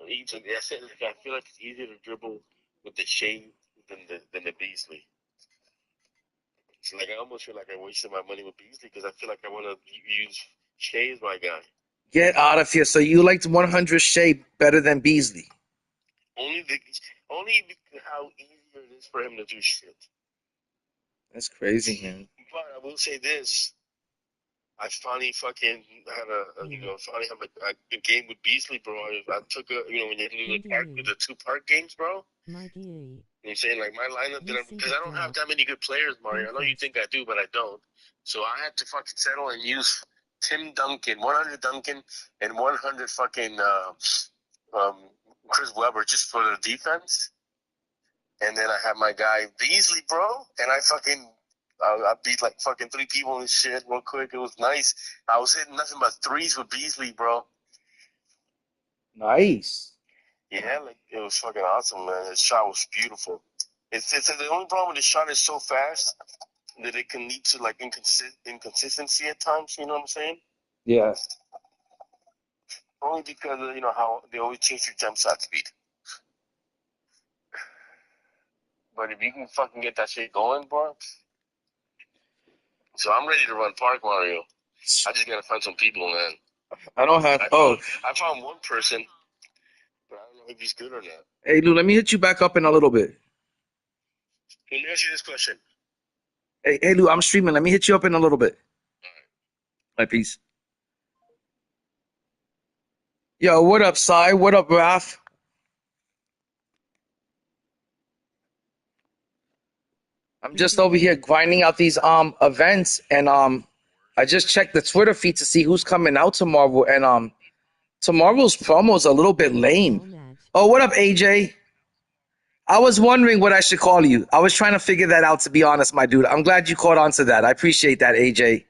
I said, like, I feel like it's easier to dribble with the Shea than the Beasley. So like I almost feel like I wasted my money with Beasley because I feel like I want to use Shea as my guy. Get out of here. So you liked 100 Shea better than Beasley. Only the only because how easier it is for him to do shit. That's crazy, man. But I will say this: I finally fucking had finally have a game with Beasley, bro. I took when you do the two park games, bro. MyTeam. You know what I'm saying? Like my lineup Listen because to I don't have drop. that many good players, Mario. I know you Breakfast. think I do, but I don't. So I had to fucking settle and use Tim Duncan, 100 Duncan, and 100 fucking um, Chris Webber just for the defense. And then I have my guy Beasley, bro, and I beat like fucking three people and shit real quick. It was nice. I was hitting nothing but threes with Beasley, bro. Nice. Yeah, like it was fucking awesome, man. His shot was beautiful. It's the only problem with his shot is so fast that it can lead to like inconsistency at times. You know what I'm saying? Yeah. Only because of, how they always change your jump shot speed. But if you can fucking get that shit going, bro. So I'm ready to run Park Mario. I just gotta find some people, man. I don't have. I Oh, found I found one person, but I don't know if he's good or not. hey, Lou, let me hit you back up in a little bit. Let me ask you this question. Hey, Lou, I'm streaming. Let me hit you up in a little bit. All right, peace. Yo, what up, Cy? What up, Raph? I'm just over here grinding out these events, and I just checked the Twitter feed to see who's coming out tomorrow, and tomorrow's promo is a little bit lame. Oh, what up, AJ? I was wondering what I should call you. I was trying to figure that out, to be honest, my dude. I'm glad you caught on to that. I appreciate that, AJ.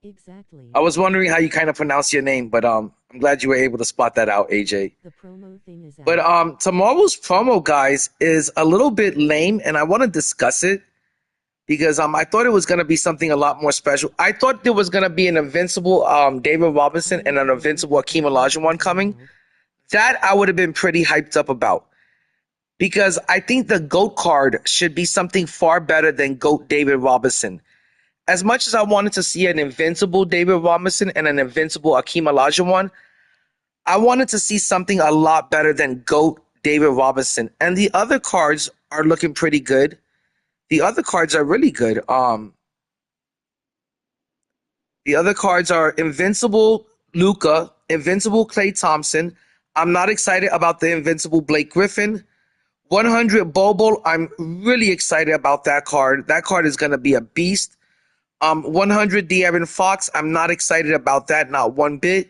Exactly. I was wondering how you kind of pronounce your name, but I'm glad you were able to spot that out, AJ. The promo thing is out. But tomorrow's promo, guys, is a little bit lame, and I want to discuss it because I thought it was going to be something a lot more special. I thought there was going to be an invincible David Robinson and an invincible Akeem Olajuwon coming. That I would have been pretty hyped up about because I think the GOAT card should be something far better than GOAT David Robinson. As much as I wanted to see an invincible David Robinson and an invincible Akeem Olajuwon, I wanted to see something a lot better than GOAT David Robinson. And the other cards are looking pretty good. The other cards are really good. The other cards are Invincible Luka, Invincible Klay Thompson. I'm not excited about the Invincible Blake Griffin. 100 Bobo, I'm really excited about that card. That card is going to be a beast. 100 De'Aaron Fox, I'm not excited about that, not one bit.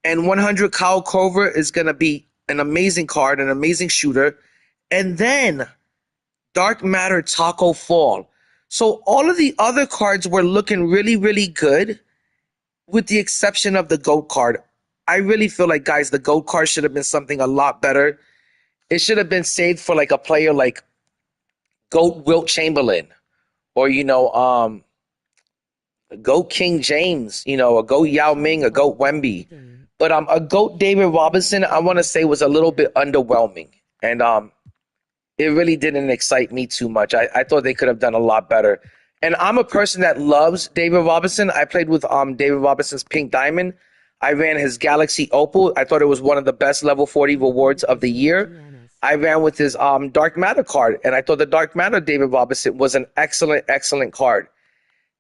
And 100 Kyle Korver is going to be an amazing card, an amazing shooter. And then Dark Matter Taco Fall. So all of the other cards were looking really, really good, with the exception of the GOAT card. I really feel like, guys, the GOAT card should have been something a lot better. It should have been saved for like a player like GOAT Wilt Chamberlain or, a GOAT King James, a GOAT Yao Ming, a GOAT Wemby. But a GOAT David Robinson, I want to say, was a little bit underwhelming. And it really didn't excite me too much. I thought they could have done a lot better. And I'm a person that loves David Robinson. I played with David Robinson's Pink Diamond. I ran his Galaxy Opal. I thought it was one of the best level 40 rewards of the year. I ran with his Dark Matter card, and I thought the Dark Matter David Robinson was an excellent, excellent card.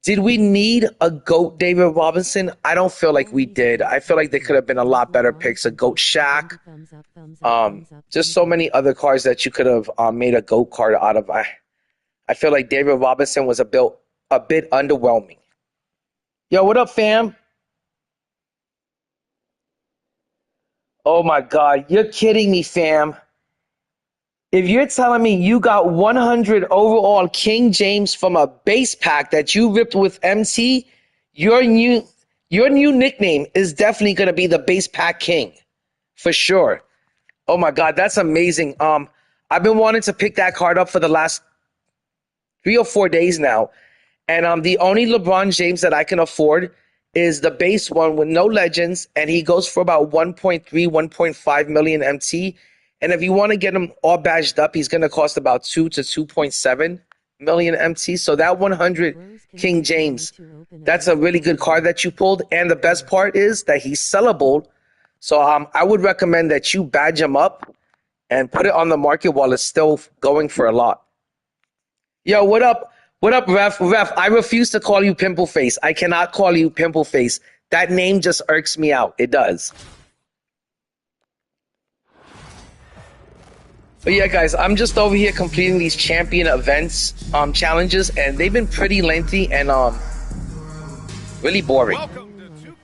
Did we need a GOAT David Robinson? I don't feel like we did. I feel like there could have been a lot better picks. A GOAT Shaq. Just so many other cards that you could have made a GOAT card out of. I feel like David Robinson was a bit underwhelming. Yo, what up, fam? Oh my God, you're kidding me, fam. If you're telling me you got 100 overall King James from a base pack that you ripped with MT, your new nickname is definitely going to be the base pack king, for sure. Oh my God, that's amazing. I've been wanting to pick that card up for the last 3 or 4 days now, and the only LeBron James that I can afford is the base one with no legends, and he goes for about 1.3, 1.5 million MT. And if you want to get him all badged up, he's going to cost about 2 to 2.7 million MT. So that 100 King James, that's a really good card that you pulled. And the best part is that he's sellable. So I would recommend that you badge him up and put it on the market while it's still going for a lot. Yo, what up? What up, Ref? Ref, I refuse to call you Pimple Face. I cannot call you Pimple Face. That name just irks me out. It does. But yeah, guys, I'm just over here completing these champion events challenges, and they've been pretty lengthy and really boring.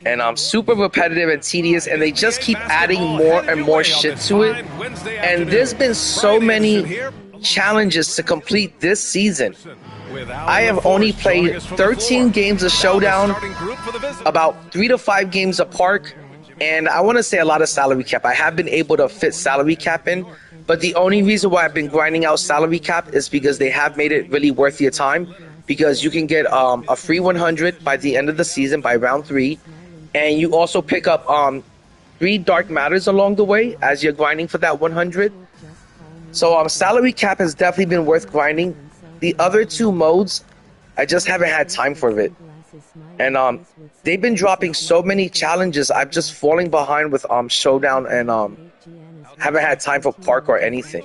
And super repetitive and tedious, and they just keep adding more and more shit to it. And there's been so many challenges to complete this season. I have only played 13 games of Showdown, about 3 to 5 games of Park, and I want to say a lot of salary cap. I have been able to fit salary cap in, but the only reason why I've been grinding out salary cap is because they have made it really worth your time, because you can get a free 100 by the end of the season, by round 3, and you also pick up 3 dark matters along the way as you're grinding for that 100. So salary cap has definitely been worth grinding. The other 2 modes, I just haven't had time for it. And they've been dropping so many challenges. I'm just falling behind with Showdown, and haven't had time for Park or anything.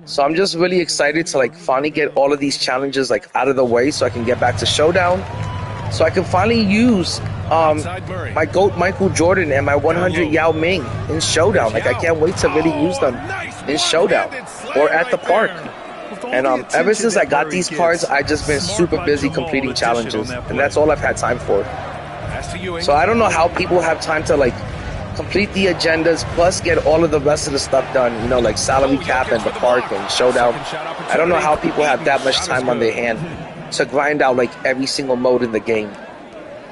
So I'm just really excited to like finally get all of these challenges like out of the way so I can get back to Showdown. So I can finally use my GOAT Michael Jordan and my 100 Yao Ming in Showdown. Like, I can't wait to really use them in Showdown or at the Park. And ever since I got these cards, I've just been super busy completing challenges, and that's all I've had time for. So I don't know how people have time to like complete the agendas plus get all of the rest of the stuff done, you know, like salary cap and the Park and Showdown. I don't know how people have that much time on their hand to grind out like every single mode in the game.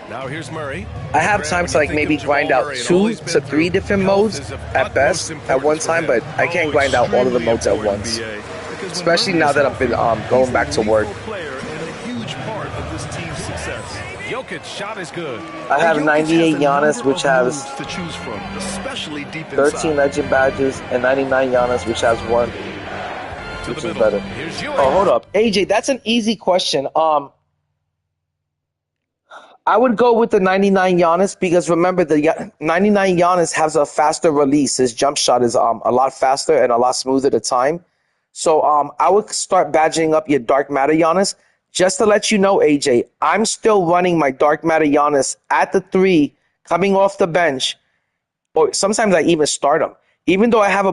Now here's Murray. I have time to like maybe grind out 2 to 3 different modes at best at one time, but I can't grind out all of the modes at once. Especially now that I've been going back to work. I have 98 Giannis, which has 13 legend badges, and 99 Giannis, which has 1, which is better. Oh, hold up, AJ, that's an easy question. I would go with the 99 Giannis because remember the 99 Giannis has a faster release. His jump shot is a lot faster and a lot smoother to time. So I would start badging up your Dark Matter Giannis. Just to let you know, AJ, I'm still running my Dark Matter Giannis at the 3, coming off the bench. Or sometimes I even start him. Even though I have a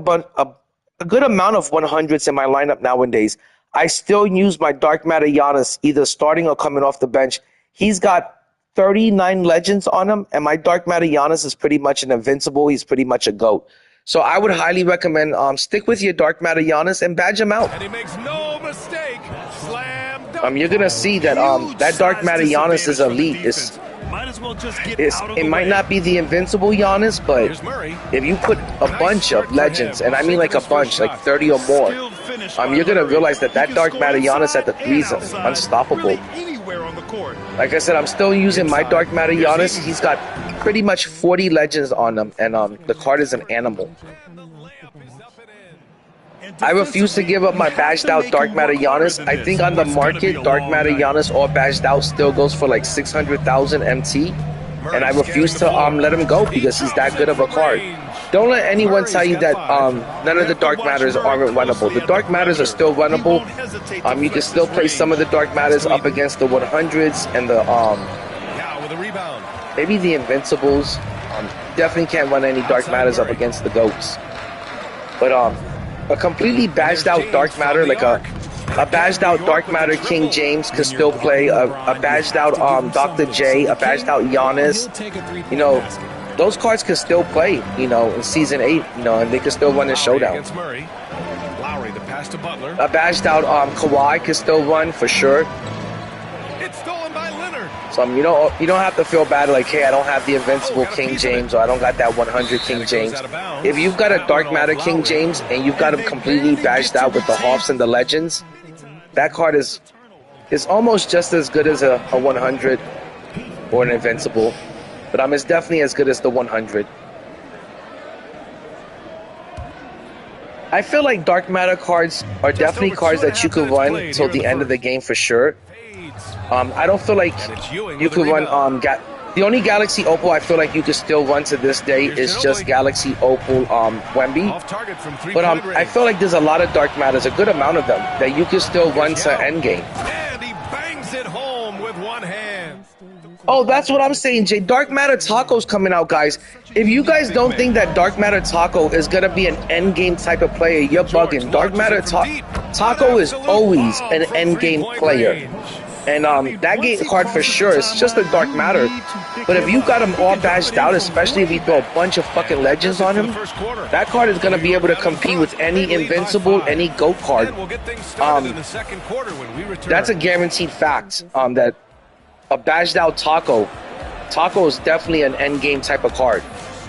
good amount of 100s in my lineup nowadays, I still use my Dark Matter Giannis either starting or coming off the bench. He's got 39 legends on him, and my Dark Matter Giannis is pretty much an invincible. He's pretty much a GOAT. So I would highly recommend stick with your Dark Matter Giannis and badge him out. And he makes no mistake. Slam dunk. You're gonna see that that Dark Matter Giannis is elite. It might not be the invincible Giannis, but if you put a bunch of legends, and I mean like a bunch, like 30 or more, you're gonna realize that that Dark Matter Giannis at the 3 is unstoppable. Like I said, I'm still using my Dark Matter Giannis. He's got pretty much 40 legends on him, and the card is an animal. I refuse to give up my badged out Dark Matter Giannis. I think on the market, Dark Matter Giannis all badged out still goes for like 600,000 MT, and I refuse to let him go because he's that good of a card. Don't let anyone tell you that none of the Dark Matters aren't runnable. The Dark Matters are still runnable. You can still play some of the Dark Matters up against the 100s and the maybe the Invincibles. Definitely can't run any Dark Matters up against the GOATs. But a completely badged out Dark Matter, like a badged out Dark Matter King James could still play. A badged out Dr. J, a badged out Giannis. You know, those cards can still play, you know, in Season 8, you know, and they can still run in Showdown. A badged out Kawhi can still run for sure. So you don't have to feel bad like, hey, I don't have the Invincible King James, or I don't got that 100 King James. If you've got a Dark Matter King James and you've got him completely badged out with the Hoffs and the Legends, that card is almost just as good as a 100 or an Invincible. But it's definitely as good as the 100. I feel like dark matter cards are definitely cards that you could run till the end of the game for sure. I don't feel like you could run the only Galaxy Opal I feel like you could still run to this day is just Galaxy Opal Wemby. But I feel like there's a lot of dark matters, a good amount of them, that you can still run to endgame. And he bangs it home with one hand. Oh, that's what I'm saying, Jay. Dark Matter Taco's coming out, guys. If you guys don't think that Dark Matter Taco is going to be an endgame type of player, you're bugging. Dark Matter Taco is always an endgame player. And that game card for sure is just a Dark Matter. But if you got him all badged out, especially if you throw a bunch of fucking legends on him, that card is going to be able to compete with any Invincible, any GOAT card. That's a guaranteed fact that a badged out Taco is definitely an endgame type of card.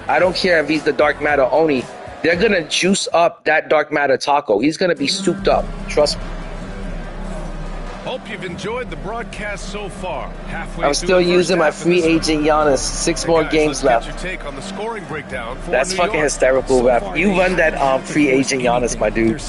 I don't care if he's the Dark Matter Oni. They're going to juice up that Dark Matter Taco. He's going to be souped up. Trust me. Hope you've enjoyed the broadcast so far. I'm still using my free agent Giannis. 6 more games left. That's fucking hysterical, ref. You run that free agent Giannis, my dude.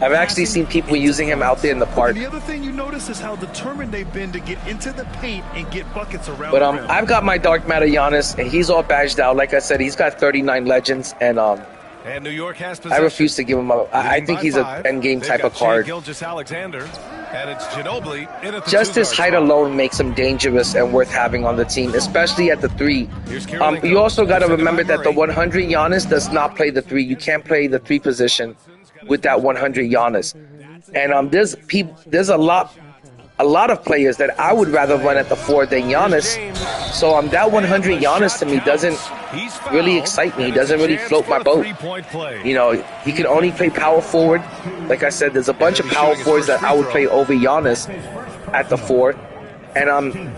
I've actually seen people using him out there in the park. The other thing you notice is how determined they've been to get into the paint and get buckets around. But I've got my Dark Matter Giannis, and he's all badged out. Like I said, he's got 39 legends, and New York has I refuse to give him up. I think he's an endgame type of card. Just his height alone makes him dangerous and worth having on the team, especially at the 3. You also got to remember that the 100 Giannis does not play the 3. You can't play the 3 position with that 100 Giannis. And there's a lot of players that I would rather run at the 4 than Giannis. So that 100 Giannis to me doesn't really excite me. He doesn't really float my boat. You know, he can only play power forward. Like I said, there's a bunch of power forwards that I would play over Giannis at the 4. And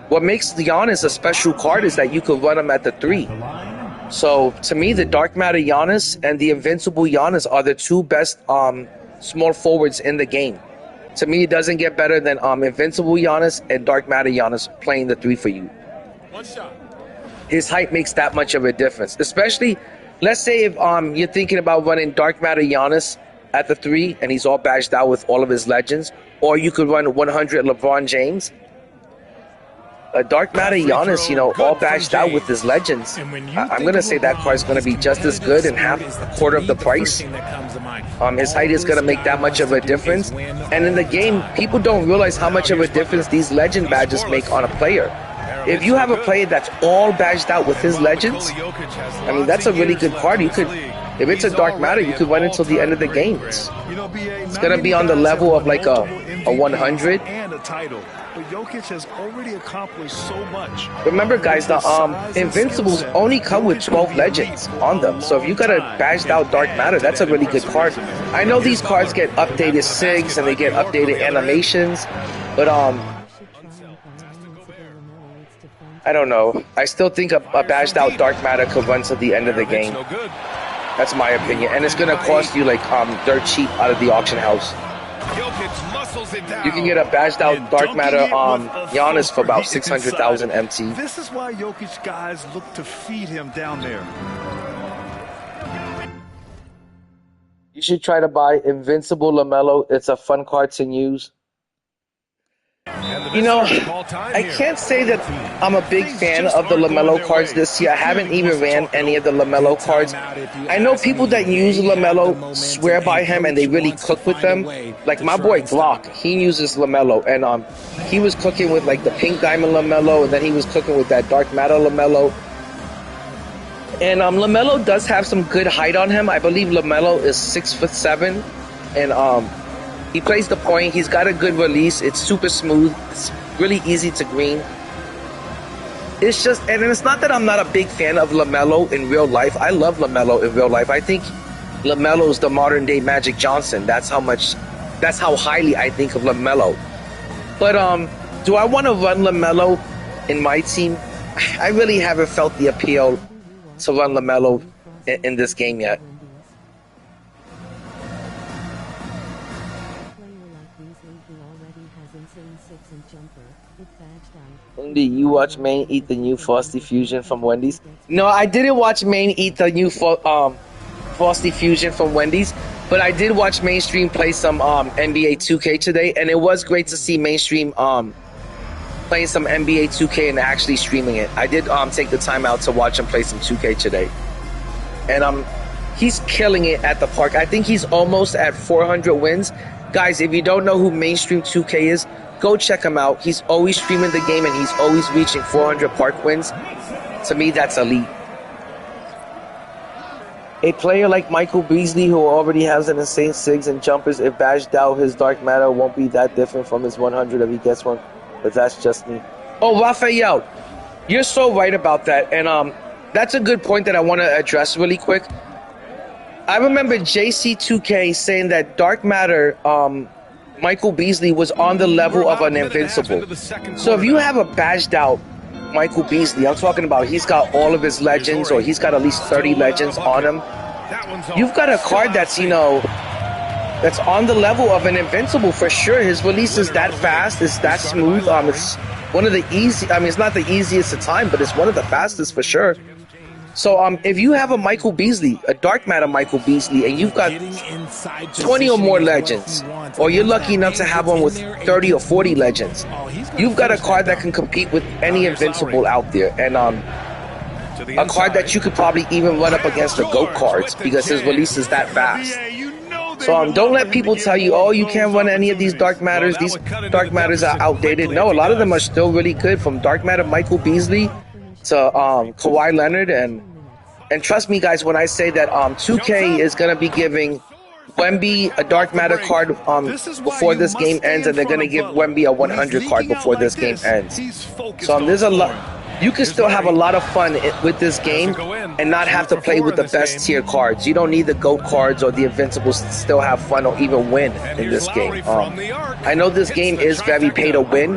what makes Giannis a special card is that you could run him at the 3. So to me, the Dark Matter Giannis and the Invincible Giannis are the 2 best small forwards in the game. To me, it doesn't get better than Invincible Giannis and Dark Matter Giannis playing the 3 for you. His height makes that much of a difference. Especially, let's say if you're thinking about running Dark Matter Giannis at the 3 and he's all badged out with all of his legends, or you could run 100 LeBron James. A Dark Matter Giannis, you know, all badged out with his legends. I'm going to say that card's going to be just as good and half a quarter of the price. His height is going to make that much of a difference. And in the game, people don't realize how much of a difference these legend badges make on a player. If you have a player that's all badged out with his legends, I mean, that's a really good card. You could, if it's a Dark Matter, you could run until the end of the game. It's going to be on the level of like a 100. But Jokic has already accomplished so much. Remember, guys, the Invincibles only come with 12 legends on them. So if you got a badged out Dark Matter, that's a really good card. I know these cards get updated SIGs and they get updated animations, but I don't know. I still think a badged out Dark Matter could run to the end of the game. That's my opinion, and it's gonna cost you like dirt cheap out of the auction house. You can get a badged out Dark Matter Giannis for about 600,000 MT. This is why Jokic guys look to feed him down there. You should try to buy Invincible LaMelo. It's a fun card to use. You know, I can't say that I'm a big fan of the LaMelo cards this year. I haven't even ran any of the LaMelo cards. I know people that use LaMelo swear by him and they really cook with them. Like my boy Glock, he uses LaMelo, and he was cooking with like the pink diamond LaMelo, and then he was cooking with that Dark Matter LaMelo. And LaMelo does have some good height on him. I believe LaMelo is 6'7", and he plays the point. He's got a good release. It's super smooth. It's really easy to green. It's just, and it's not that I'm not a big fan of LaMelo in real life. I love LaMelo in real life. I think LaMelo's the modern day Magic Johnson. That's how highly I think of LaMelo. But do I want to run LaMelo in my team? I really haven't felt the appeal to run LaMelo in this game yet. Did you watch Maine eat the new Frosty Fusion from Wendy's? No, I didn't watch Maine eat the new Frosty Fusion from Wendy's, but I did watch Mainstream play some NBA 2K today, and it was great to see Mainstream playing some NBA 2K and actually streaming it. I did take the time out to watch him play some 2K today, and he's killing it at the park. I think he's almost at 400 wins. Guys, if you don't know who Mainstream 2K is, go check him out. He's always streaming the game and he's always reaching 400 park wins. To me, that's elite. A player like Michael Beasley, who already has an insane SIGs and jumpers, if bashed out, his dark matter won't be that different from his 100 if he gets one. But that's just me. Oh, Raphael, you're so right about that. And that's a good point that I want to address really quick. I remember JC2K saying that dark matter, Michael Beasley was on the level of an invincible. So if you have a badged out Michael Beasley, I'm talking about he's got all of his legends, or he's got at least 30 legends on him. You've got a card that's, you know, that's on the level of an invincible for sure. His release is that fast, it's that smooth. It's one of the easy, I mean, it's not the easiest of time, but it's one of the fastest for sure. So if you have a Michael Beasley, a dark matter Michael Beasley, and you've got 20 or more legends, or you're lucky enough to have one with 30 or 40 legends, you've got a card that can compete with any invincible out there, and a card that you could probably even run up against the GOAT cards because his release is that fast. So don't let people tell you, oh, you can't run any of these dark matters. These dark matters are outdated. No, a lot of them are still really good, from dark matter Michael Beasley to Kawhi Leonard, and trust me, guys, when I say that 2K is gonna be giving Wemby a dark matter card before this game ends, and they're gonna give Wemby a 100 card before this game ends. So there's a lot. You can still have a lot of fun with this game and not have to play with the best tier cards. You don't need the GOAT cards or the Invincibles to still have fun or even win in this game. I know this game is very pay to win,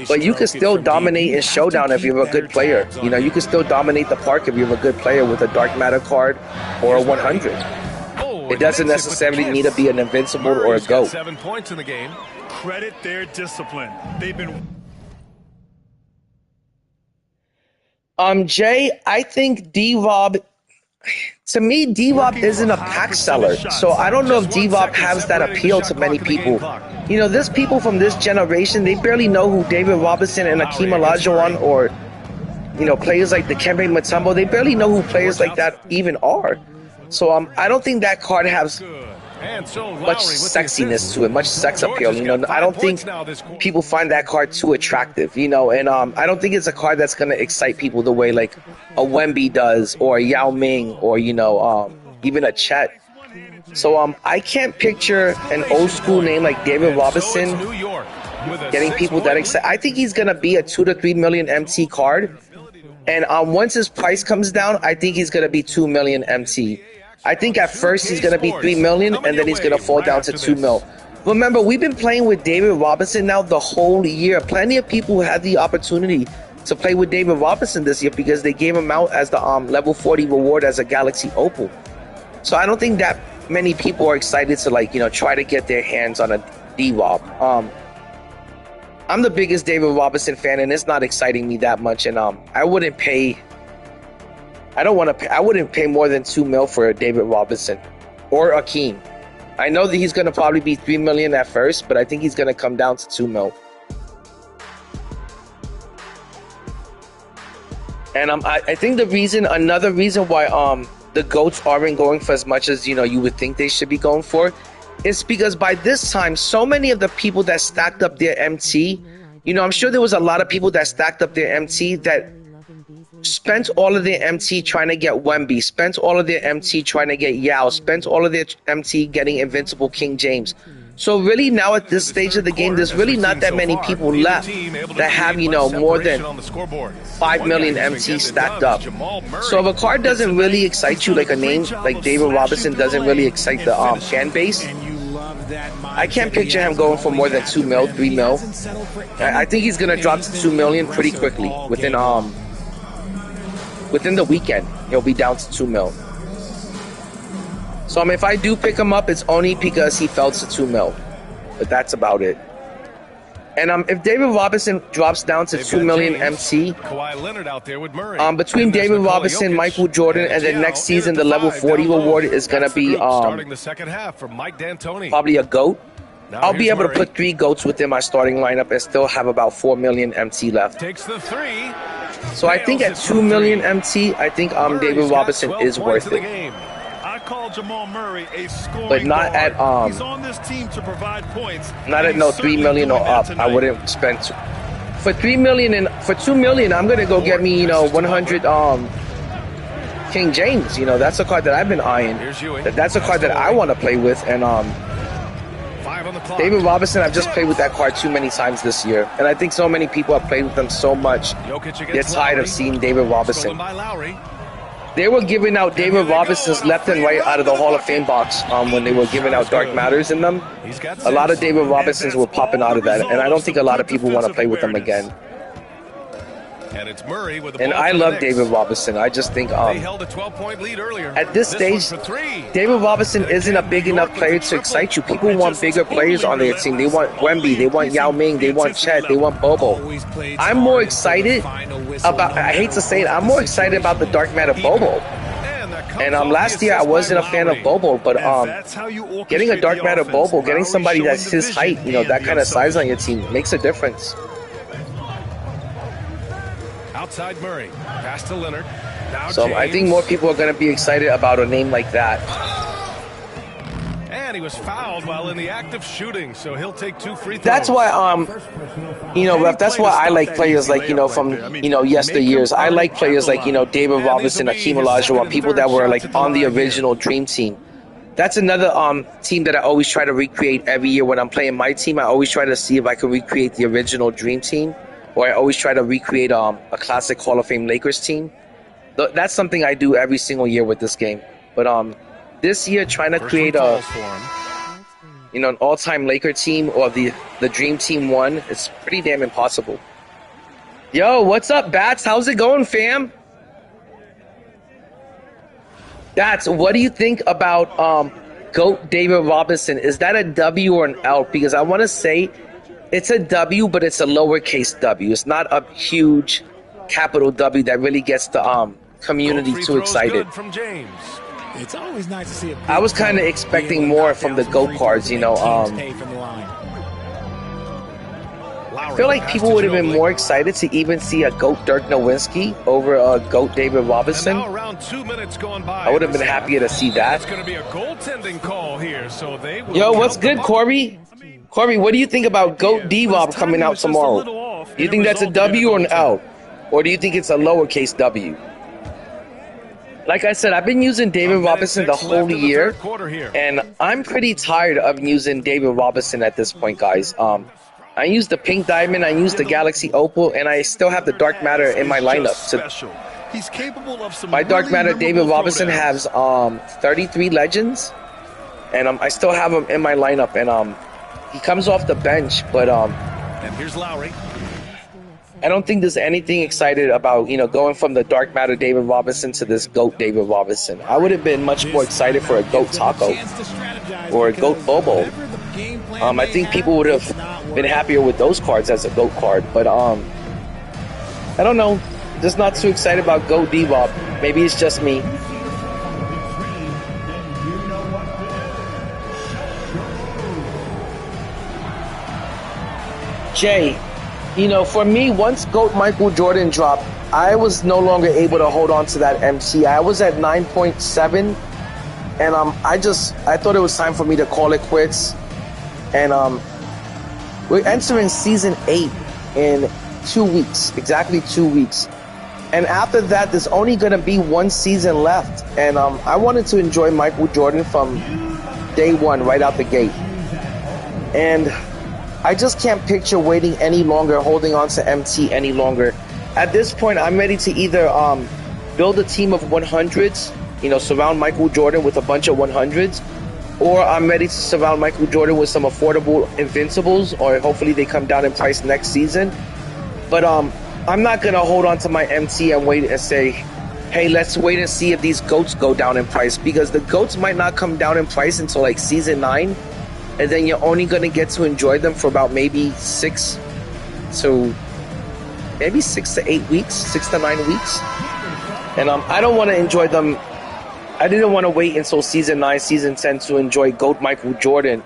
but you can still dominate in Showdown if you're a good player. You know, you can still dominate the park if you're a good player with a Dark Matter card or a 100. It doesn't necessarily need to be an Invincible or a GOAT. 7 points in the game. Credit their discipline. They've been... Jay, I think D-Rob, to me, D-Rob isn't a pack seller. So I don't know if D-Rob has that appeal to many people. You know, there's people from this generation, they barely know who David Robinson and Akeem Olajuwon, or, you know, players like the Dikembe Mutombo, they barely know who players like that even are. So I don't think that card has much sexiness to it, much sex appeal. You know, I don't think people find that card too attractive, you know, and I don't think it's a card that's going to excite people the way like a Wemby does, or a Yao Ming, or, you know, even a Chet. So I can't picture an old school name like David Robinson getting people that excited. I think he's going to be a 2 to 3 million MT card, and once his price comes down, I think he's going to be 2 million MT. I think at first he's going to be 3 million, and then he's going to fall down to 2 mil. Remember, we've been playing with David Robinson now the whole year. Plenty of people had the opportunity to play with David Robinson this year because they gave him out as the level 40 reward as a Galaxy Opal. So I don't think that many people are excited to, like, you know, try to get their hands on a D-Rob. I'm the biggest David Robinson fan, and it's not exciting me that much, and I wouldn't pay... I wouldn't pay more than 2 mil for David Robinson or Akeem. I know that he's going to probably be 3 million at first, but I think he's going to come down to 2 mil. And I think another reason why the GOATs aren't going for as much as, you know, you would think they should be going for, is because by this time, so many of the people that stacked up their MT, you know, I'm sure there was a lot of people that stacked up their MT that spent all of their MT trying to get Wemby, spent all of their MT trying to get Yao, spent all of their MT getting Invincible King James. So really now at this stage of the game, there's really not that many people left that have, you know, more than 5 million MT stacked up. So if a card doesn't really excite you, like a name like David Robinson doesn't really excite the fan base, I can't picture him going for more than 2 mil, 3 mil. I think he's going to drop to 2 million pretty quickly. Within the weekend, he'll be down to 2 mil. So if I do pick him up, it's only because he fell to 2 mil. But that's about it. And if David Robinson drops down to They've 2 got million James, MT, Kawhi Leonard out there with Murray. between And there's David Nikola Robinson, Jokic, Michael Jordan, and then Giao next in season at the level 5 40 down low. reward is gonna That's the be group starting the second half from Mike D'Antoni. probably a GOAT. Now I'll be here's able to Murray. put 3 GOATs within my starting lineup and still have about 4 million MT left. Takes the three. So I think at 2 million MT, I think David Robinson is worth it. I call Jamal Murray a scoring But not guard. at He's on this team to provide points. not and at he's no 3 certainly million or doing that up. I tonight. wouldn't spend for 3 million and for 2 million. I'm gonna go get me 100 King James. That's a card that I've been eyeing. Here's Ewing. That's a card that I want to play with. And 5 on the clock. David Robinson, I've just played with that card too many times this year, and I think so many people have played with them so much. Jokic They're against tired Lowry. of seeing David Stolen Robinson. by Lowry. They were giving out David Robinsons left and right out of the Hall of Fame box when they were giving out Dark Matters in them. He's got A lot of 6. David Robinsons were popping out of that, and I don't think a lot of people want to play with them again. And it's Murray with the And ball I for the love Knicks. David Robinson. I just think They held a 12-point lead earlier. at this one stage, for 3. David Robinson isn't a big enough player to excite you. People want bigger players on their team. They want Wemby, they want Yao Ming, they want Chet, they want Bobo. I'm more excited about, I hate to say it, I'm more excited about the Dark Matter Bobo. And last year I wasn't a fan of Bobo, but getting a Dark Matter Bobo, getting somebody that's his height, that kind of size on your team makes a difference. Outside Murray. Pass to Leonard. Now So I think more people are going to be excited about a name like that. And he was fouled while in the act of shooting, so he'll take 2 free throws. That's why, Ref, that's why I like players like, from, yesteryears. I like players like, David Robinson, Hakeem Olajuwon, people that were like on the original Dream Team. That's another team that I always try to recreate every year when I'm playing my team. I always try to see if I can recreate the original Dream Team, or I always try to recreate a classic Hall of Fame Lakers team. That's something I do every single year with this game. But this year, trying to create an all-time Laker team or the Dream Team 1, it's pretty damn impossible. Yo, what's up, Bats? How's it going, fam? Bats, what do you think about GOAT David Robinson? Is that a W or an L? Because I want to say it's a W, but it's a lowercase W. It's not a huge capital W that really gets the community too excited. From James. It's always nice to see it. I was kind of expecting more from the GOAT cards, I feel like people would have been more excited to even see a GOAT Dirk Nowitzki over a GOAT David Robinson. Around 2 minutes gone by. I would have been happier to see that. It's going to be a goaltending call here, so they will. Yo, what's good, Corby? Corby, what do you think about GOAT D-Rob coming out tomorrow? Do you think that's a W or an L? Or do you think it's a lowercase W? Like I said, I've been using David Robinson the whole year, and I'm pretty tired of using David Robinson at this point, guys. I used the Pink Diamond, I used the Galaxy Opal, and I still have the Dark Matter in my lineup. He's capable of some My Dark Matter, really David memorable Robinson, throwdowns. has 33 Legends, and I still have him in my lineup, and he comes off the bench, but And here's Lowry. I don't think there's anything excited about, going from the Dark Matter David Robinson to this GOAT David Robinson. I would have been much more excited for a GOAT Taco or a GOAT Bobo. I think people would have been happier with those cards as a GOAT card, but I don't know. Just not too excited about GOAT D-Rob. Maybe it's just me. Jay, for me, once GOAT Michael Jordan dropped, I was no longer able to hold on to that MC. I was at 9.7, and I thought it was time for me to call it quits. And we're entering season 8 in 2 weeks, exactly 2 weeks. And after that, there's only going to be one season left. And I wanted to enjoy Michael Jordan from day one, right out the gate. And I just can't picture waiting any longer, holding on to MT any longer. At this point, I'm ready to either build a team of 100s, surround Michael Jordan with a bunch of 100s, or I'm ready to surround Michael Jordan with some affordable Invincibles, or hopefully they come down in price next season. But I'm not going to hold on to my MT and wait and say, hey, let's wait and see if these GOATs go down in price, because the GOATs might not come down in price until like season 9, and then you're only going to get to enjoy them for about maybe 6 to maybe 6 to 8 weeks, 6 to 9 weeks. And I don't want to enjoy them. I didn't want to wait until season 9, season 10 to enjoy GOAT Michael Jordan.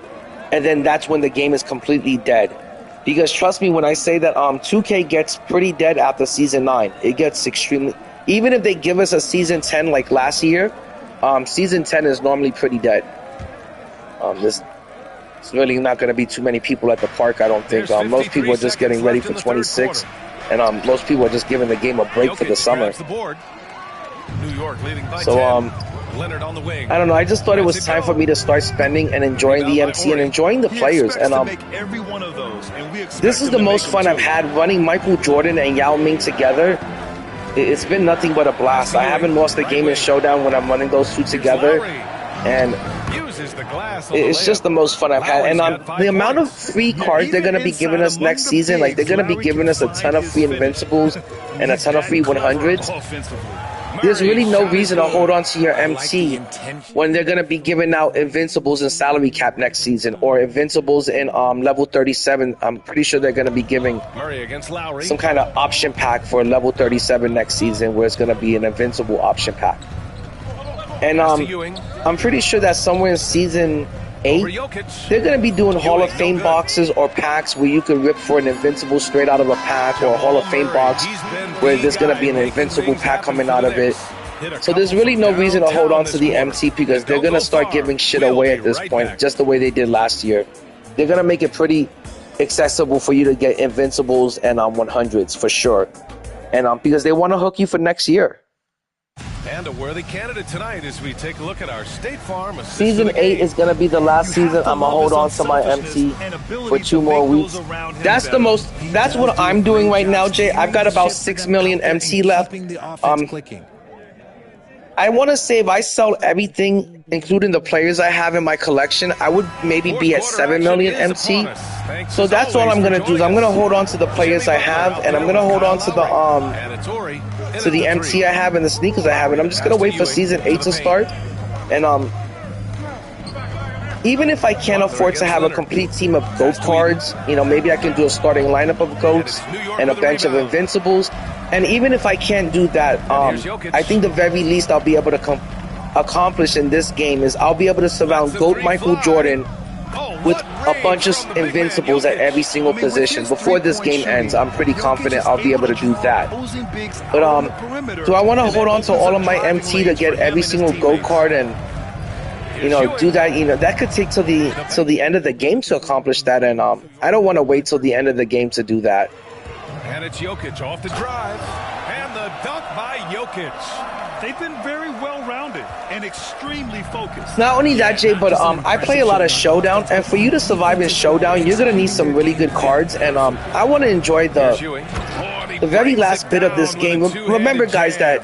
And then that's when the game is completely dead. Because trust me when I say that 2K gets pretty dead after season 9. It gets extremely... Even if they give us a season 10 like last year, season 10 is normally pretty dead. There's really not going to be too many people at the park, I don't think. Most people are just getting ready for 26. And most people are just giving the game a break for the summer. New York leading by So, 10. Leonard on the wing. I don't know. I just thought it was time for me to start spending and enjoying the MC and enjoying the players. And this is the most fun I've had running Michael Jordan and Yao Ming together. It's been nothing but a blast. I haven't lost a game in Showdown when I'm running those two together. And it's just the most fun I've had. And the amount of free cards they're going to be giving us next season, like they're going to be giving us a ton of free Invincibles and a ton of free 100s. There's really no reason to hold on to your MT when they're going to be giving out Invincibles and salary cap next season, or Invincibles in level 37. I'm pretty sure they're going to be giving some kind of option pack for level 37 next season, where it's going to be an Invincible option pack. And I'm pretty sure that somewhere in season 8, they're going to be doing Hall of Fame boxes or packs where you can rip for an Invincible straight out of a pack, or a Hall of Fame box where there's going to be an Invincible pack coming out of it. So there's really no reason to hold on to the MT, because they're going to start giving shit away at this point, just the way they did last year. They're going to make it pretty accessible for you to get Invincibles and 100s for sure. And because they want to hook you for next year. And a worthy candidate tonight as we take a look at our State Farm Season 8 is going to be the last season. I'm going to hold on to my MT for 2 more weeks. That's what I'm doing right now, Jay. I've got about 6 million MT left. I want to say if I sell everything, including the players I have in my collection, I would maybe be at 7 million MT. So that's all I'm going to do. Is I'm going to hold on to the players I have, and I'm going to hold on to the MT I have and the sneakers I have, and I'm just going to wait for season 8 to start. And even if I can't afford to have a complete team of GOAT cards, maybe I can do a starting lineup of GOATs and a bench of Invincibles. And even if I can't do that, I think the very least I'll be able to accomplish in this game is I'll be able to surround GOAT Michael Jordan with a bunch of Invincibles at every single position. Before this game ends, I'm pretty confident I'll be able to do that. But do I want to hold on to all of my MT to get every single GOAT card and do that? That could take till the end of the game to accomplish that, and I don't want to wait till the end of the game to do that. And it's Jokic off the drive, and the dunk by Jokic. They've been very well-rounded and extremely focused. Not only that, Jay, but I play a lot of Showdown, and for you to survive in Showdown, you're gonna need some really good cards. And I want to enjoy the very last bit of this game. Remember, guys, that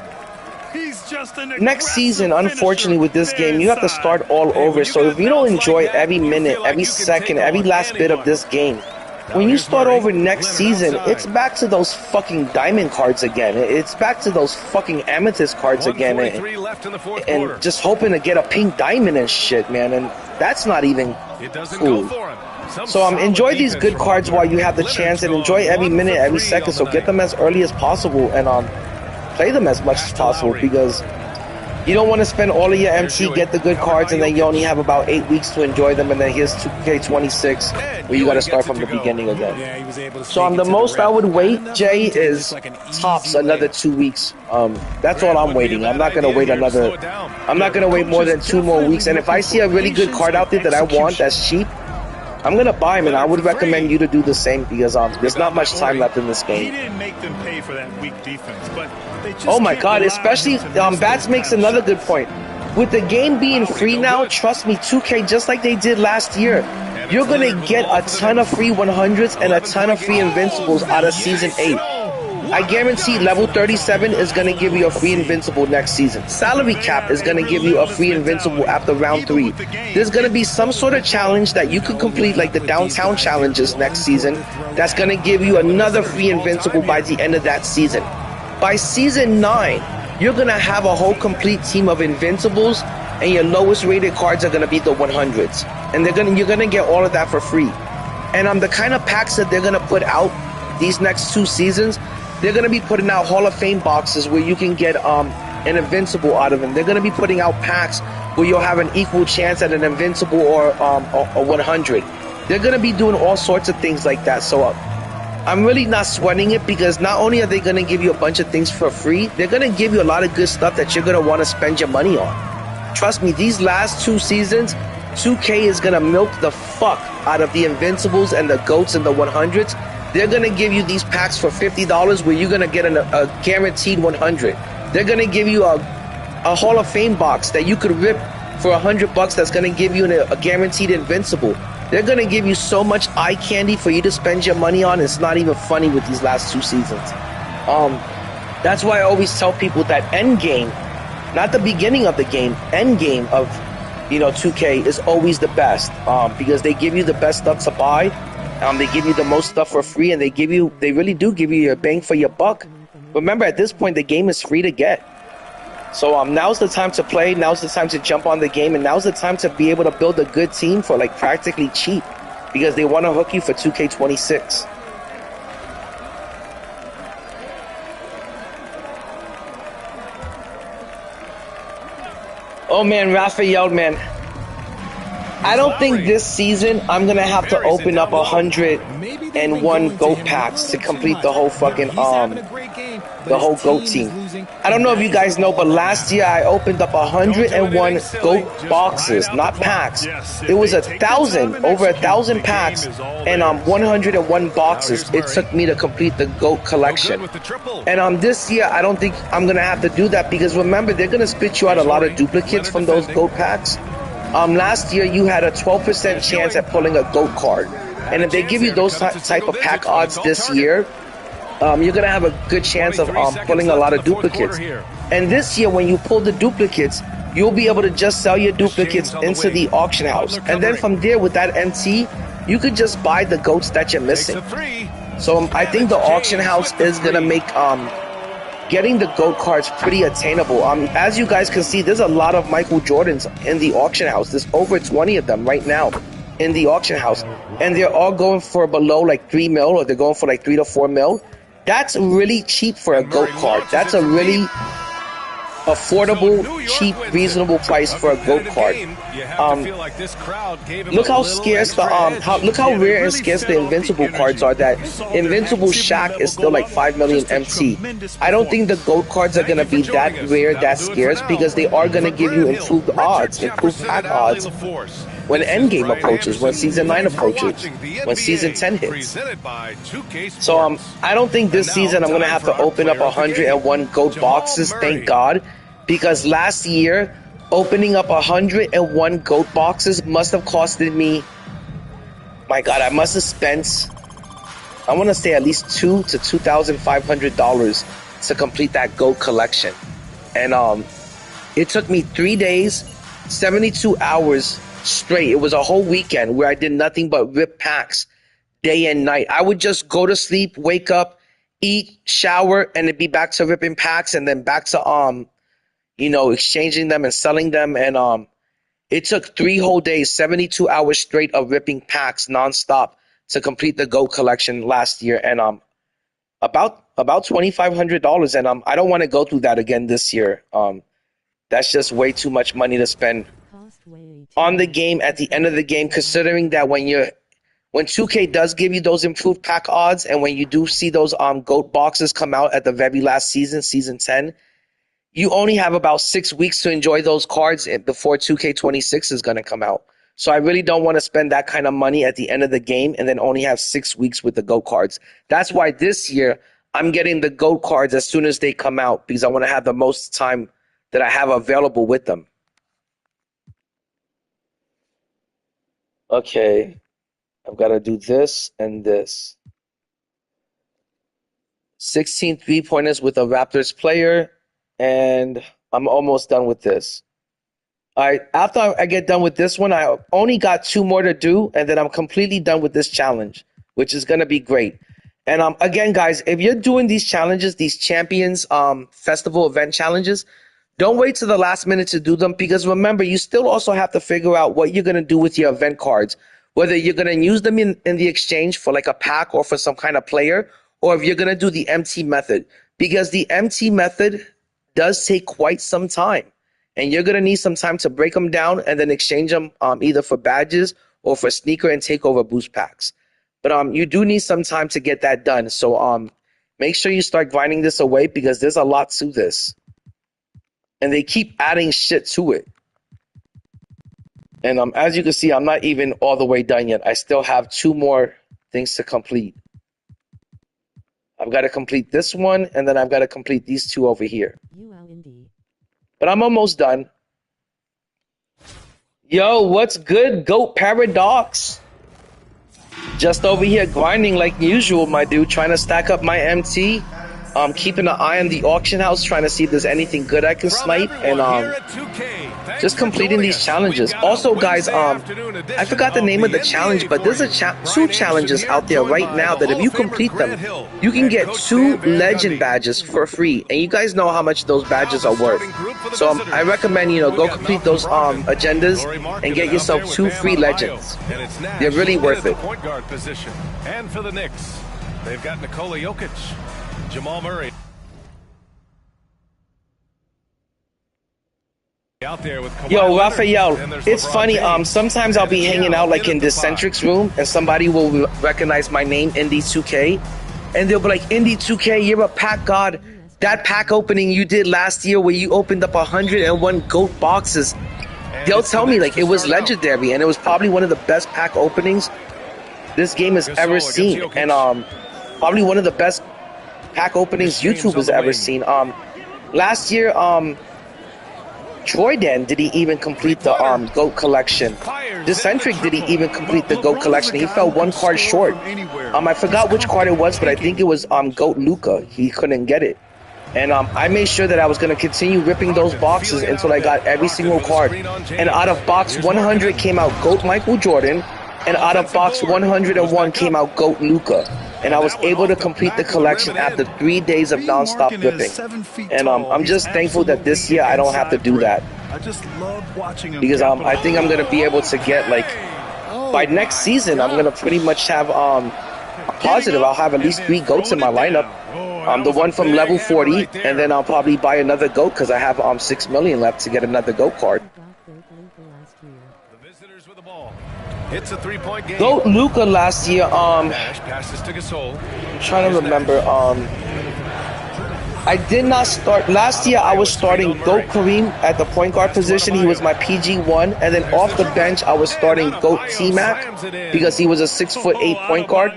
next season, unfortunately, with this game, you have to start all over. So if you don't enjoy every minute, every second, every last bit of this game, when you start over next season, it's back to those fucking diamond cards again. It's back to those fucking amethyst cards again. And just hoping to get a pink diamond and shit, man. And that's not even cool. So enjoy these good cards while you have the chance, and enjoy every minute, every second. So get them as early as possible, and play them as much as possible, because you don't want to spend all of your MT, get the good cards, and then you only have about 8 weeks to enjoy them, and then here's 2K26, where you got to start from the beginning again. So the most I would wait, Jay, is tops another 2 weeks. That's all I'm waiting. I'm not gonna wait more than 2 more weeks. And if I see a really good card out there that I want that's cheap, I'm gonna buy him, and I would recommend you to do the same, because there's not much time left in this game. He didn't make them pay for that weak defense, but they just oh my god, especially Bats makes another good point. With the game being free now, trust me, 2K, just like they did last year, you're gonna get a ton of free 100s and a ton of free Invincibles out of Season 8. I guarantee level 37 is going to give you a free Invincible next season. Salary cap is going to give you a free Invincible after round 3. There's going to be some sort of challenge that you can complete, like the downtown challenges next season, that's going to give you another free Invincible by the end of that season. By Season 9, you're going to have a whole complete team of Invincibles, and your lowest rated cards are going to be the 100s. And you're going to get all of that for free. And the kind of packs that they're going to put out these next 2 seasons, they're going to be putting out Hall of Fame boxes where you can get an invincible out of them. They're going to be putting out packs where you'll have an equal chance at an invincible or a 100. They're going to be doing all sorts of things like that. So I'm really not sweating it, because not only are they going to give you a bunch of things for free, they're going to give you a lot of good stuff that you're going to want to spend your money on. Trust me, these last 2 seasons, 2K is going to milk the fuck out of the invincibles and the GOATs and the 100s. They're going to give you these packs for $50 where you're going to get a guaranteed 100. They're going to give you a Hall of Fame box that you could rip for $100 that's going to give you a guaranteed invincible. They're going to give you so much eye candy for you to spend your money on. It's not even funny with these last 2 seasons. That's why I always tell people that end game, not the beginning of the game, end game of 2K is always the best, because they give you the best stuff to buy. They give you the most stuff for free, and they really do give you your bang for your buck. Remember, at this point, the game is free to get. So now's the time to play. Now's the time to jump on the game, and now's the time to be able to build a good team for like practically cheap, because they want to hook you for 2K26. Oh man, Raphael, man. I don't think this season I'm going to have to open up 101 GOAT packs to complete the whole fucking, the whole GOAT team. I don't know if you guys know, but last year I opened up 101 GOAT boxes, not packs. It was 1,000, over 1,000 packs, and 101 boxes it took me to complete the GOAT collection. And this year I don't think I'm going to have to do that, because remember, they're going to spit you out a lot of duplicates from those GOAT packs. Last year you had a 12% chance at pulling a GOAT card, and if they give you those type of pack odds this year, you're gonna have a good chance of pulling a lot of duplicates. And this year, when you pull the duplicates, you'll be able to just sell your duplicates into the auction house, and then from there, with that MT, you could just buy the GOATs that you're missing. So I think the auction house is gonna make getting the GOAT cards pretty attainable. As you guys can see, there's a lot of Michael Jordans in the auction house. There's over 20 of them right now in the auction house, and they're all going for below like 3 mil, or they're going for like 3 to 4 mil. That's really cheap for a GOAT card. That's a really affordable, cheap, reasonable price for a GOAT card. Look how scarce look how rare and scarce the invincible cards are. That invincible Shaq is still like 5 million MT. I don't think the GOAT cards are gonna be that rare, that scarce, because they are gonna give you improved odds, improved pack odds when endgame approaches, when season 9 approaches, when season 10 hits. So I don't think this season I'm gonna have to open up 101 GOAT boxes, thank God, because last year opening up 101 GOAT boxes must have costed me, my God, I must have spent, I want to say at least $2,000 to $2,500 to complete that GOAT collection. And it took me 3 days, 72 hours straight. It was a whole weekend where I did nothing but rip packs day and night. I would just go to sleep, wake up, eat, shower, and it'd be back to ripping packs, and then back to exchanging them and selling them. And it took 3 whole days, 72 hours straight of ripping packs nonstop to complete the GOAT collection last year. And about $2,500. And I don't want to go through that again this year. That's just way too much money to spend on the game at the end of the game, considering that when 2K does give you those improved pack odds, and when you do see those GOAT boxes come out at the very last season, season 10, you only have about 6 weeks to enjoy those cards before 2K26 is going to come out. So I really don't want to spend that kind of money at the end of the game and then only have 6 weeks with the GOAT cards. That's why this year I'm getting the GOAT cards as soon as they come out, because I want to have the most time that I have available with them. Okay, I've got to do this and this. 16 3-pointers with a Raptors player, and I'm almost done with this. All right, after I get done with this one, I only got 2 more to do, and then I'm completely done with this challenge, which is going to be great. And again, guys, if you're doing these challenges, these Champions Festival event challenges, don't wait to the last minute to do them, because remember, you still also have to figure out what you're going to do with your event cards, whether you're going to use them in the exchange for like a pack or for some kind of player, or if you're going to do the MT method, because the MT method does take quite some time, and you're going to need some time to break them down and then exchange them either for badges or for sneaker and takeover boost packs. But you do need some time to get that done. So make sure you start grinding this away, because there's a lot to this. And they keep adding shit to it. And as you can see, I'm not even all the way done yet. I still have 2 more things to complete. I've got to complete this one, and then I've got to complete these 2 over here. But I'm almost done. Yo, what's good, Goat Paradox? Just over here grinding like usual, my dude, trying to stack up my MT. Keeping an eye on the auction house, trying to see if there's anything good I can snipe, and just completing these challenges. Also, guys, I forgot the name of the challenge, but there's 2 challenges out there right now that if you complete them, you can get 2 legend badges for free, and you guys know how much those badges are worth. So I recommend, go complete those agendas and get yourself 2 free legends. They're really worth it. Point guard position, and for the Knicks, they've got Nikola Jokic, Jamal Murray out there with Kawhi Yo, Leonard, Raphael, it's funny. Sometimes I'll be hanging out like in Decentric's room, and somebody will recognize my name, Indy2K, and they'll be like, Indy2K, you're a pack god. That pack opening you did last year where you opened up 101 GOAT boxes, they'll tell me like it was legendary, and it was probably one of the best pack openings this game has ever seen, and probably one of the best pack openings YouTube has ever seen. Last year, Troy Dan, did he even complete the GOAT collection? Decentric, did he even complete the GOAT collection? He fell 1 card short. I forgot which card it was, but I think it was GOAT Luka. He couldn't get it. And I made sure that I was going to continue ripping those boxes until I got every single card. And out of box 100 came out GOAT Michael Jordan, and out of box 101 came out GOAT Luka. And I was able to complete the collection after 3 days of non-stop ripping. And I'm just thankful that this year I don't have to do that. Because I think I'm going to be able to get, like, by next season, I'm going to pretty much have, positive, I'll have at least 3 GOATs in my lineup. The one from level 40, and then I'll probably buy another GOAT because I have 6 million left to get another GOAT card. The visitors with the ball. It's a 3-point game. GOAT Luka last year, Passes to Gasol. I'm trying to remember, I did not start, last year I was starting GOAT Kareem at the point guard position. He was my PG1, and then off the bench I was starting GOAT T-Mac because he was a 6'8" point guard.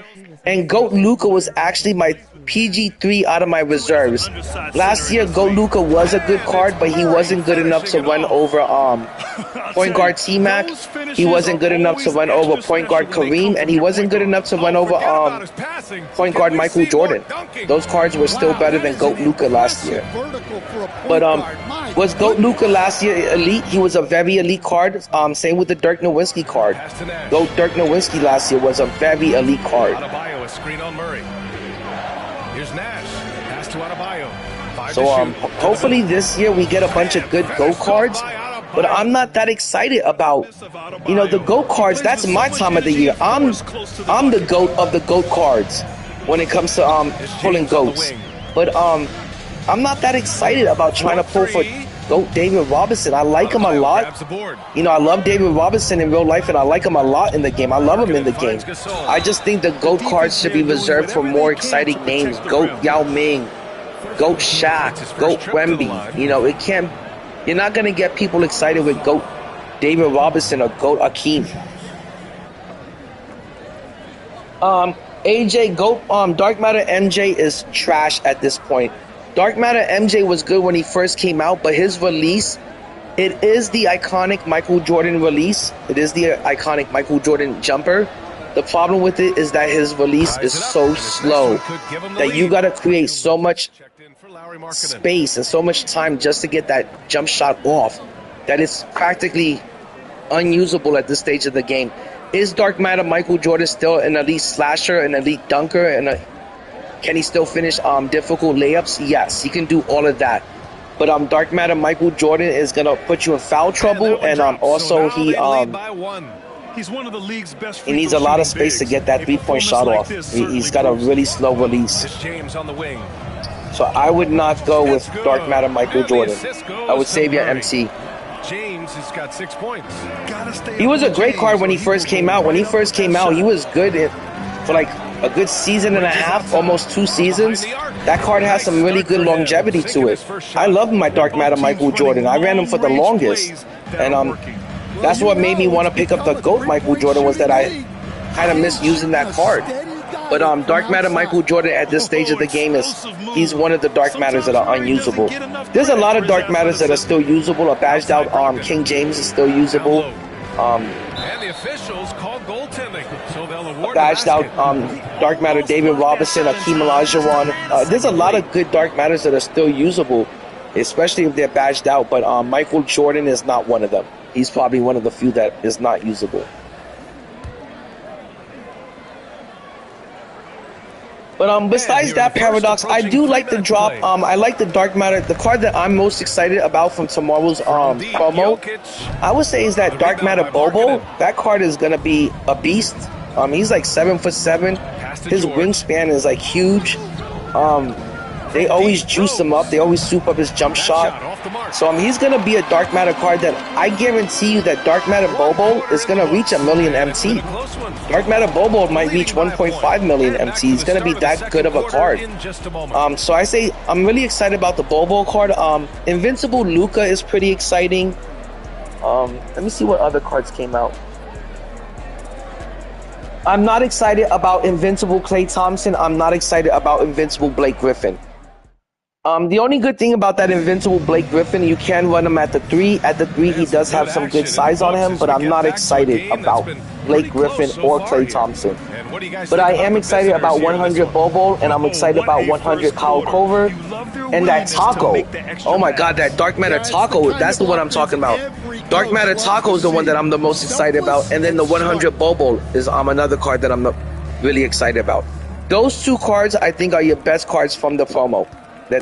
And GOAT Luka was actually my PG3 out of my reserves. Last year, GOAT Luka was a good card, but he wasn't good enough to run over point guard T-Mac. He wasn't good enough to run over point guard Kareem, and he wasn't good enough to run over point guard Michael Jordan. Those cards were still better than GOAT Luka last year. But was GOAT Luka last year elite? He was a very elite card. Same with the Dirk Nowitzki card. GOAT Dirk Nowitzki last year was a very elite card. Adebayo, a screen on Murray. Here's Nash. Pass to Adebayo. So hopefully this year we get a bunch of good GOAT cards. But I'm not that excited about, the GOAT cards. That's my time of the year. I'm the GOAT of the GOAT cards when it comes to pulling GOATs. But I'm not that excited about trying to pull for GOAT David Robinson. I like him a lot. I love David Robinson in real life, and I like him a lot in the game. I love him in the game. I just think the GOAT cards should be reserved for more exciting names. GOAT Yao Ming, GOAT Shaq, GOAT Wemby. It can't. You're not going to get people excited with GOAT David Robinson or GOAT Akeem. AJ, GOAT, Dark Matter MJ is trash at this point. Dark Matter MJ was good when he first came out, but his release, it is the iconic Michael Jordan release. It is the iconic Michael Jordan jumper. The problem with it is that his release is so slow that you got to create so much space and so much time just to get that jump shot off that it's practically unusable at this stage of the game. Is Dark Matter Michael Jordan still an elite slasher, an elite dunker, and can he still finish difficult layups? Yes, he can do all of that. But Dark Matter Michael Jordan is gonna put you in foul trouble, and also he He's one of the league's best. He needs a lot of space to get that three-point shot off. He's got a really slow release. James on the wing. So I would not go with Dark Matter Michael Jordan. I would save your MT. James has got 6 points. He was a great card when he first came out. When he first came out, he was good for like a good season and a half, almost 2 seasons. That card has some really good longevity to it. I love my Dark Matter Michael Jordan. I ran him for the longest. And that's what made me want to pick up the GOAT Michael Jordan, was that I kind of missed using that card. But Dark Matter Michael Jordan at this stage of the game he's one of the Dark Matters that are unusable. There's a lot of Dark Matters that are still usable. A badged out King James is still usable. And the officials call goaltending, so they'll award badged out Dark Matter David Robinson, Akeem Olajuwon. There's a lot of good Dark Matters that are still usable, especially if they're badged out. But Michael Jordan is not one of them. He's probably one of the few that is not usable. But besides that, Paradox, I do like the drop. I like the Dark Matter. The card that I'm most excited about from tomorrow's promo, I would say, is that Dark Matter Bobo. That card is gonna be a beast. He's like 7'7". His wingspan is like huge. They always juice him up. They always soup up his jump shot. So he's going to be a Dark Matter card that I guarantee you that Dark Matter Bobo is going to reach 1 million MT. Dark Matter Bobo might reach 1.5 million MT. He's going to be that good of a card. So I say I'm really excited about the Bobo card. Invincible Luka is pretty exciting. Let me see what other cards came out. I'm not excited about Invincible Klay Thompson. I'm not excited about Invincible Blake Griffin. The only good thing about that Invincible Blake Griffin, you can run him at the 3. At the 3, he does have some good size on him, but I'm not excited about Blake Griffin or Klay Thompson. But I am excited about 100 Bobo, and I'm excited about 100 Kyle Korver, and that Taco. Oh my God, that Dark Matter Taco, that's the one I'm talking about. Dark Matter Taco is the one that I'm the most excited about, and then the 100 Bobo is another card that I'm really excited about. Those 2 cards, I think, are your best cards from the promo.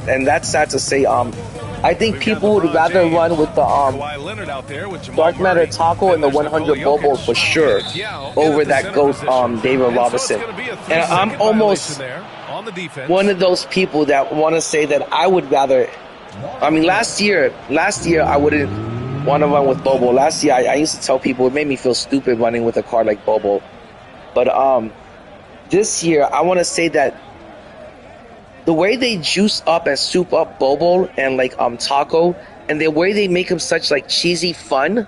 And that's sad to say. I think people would rather run with the Dark Matter Taco and the 100 Bobo for sure over that GOAT David Robinson. And I'm almost one of those people that want to say that I would rather. I mean, last year I wouldn't want to run with Bobo. Last year I used to tell people it made me feel stupid running with a card like Bobo. But this year I want to say that the way they juice up and soup up Bobo and like Taco, and the way they make them such like cheesy fun,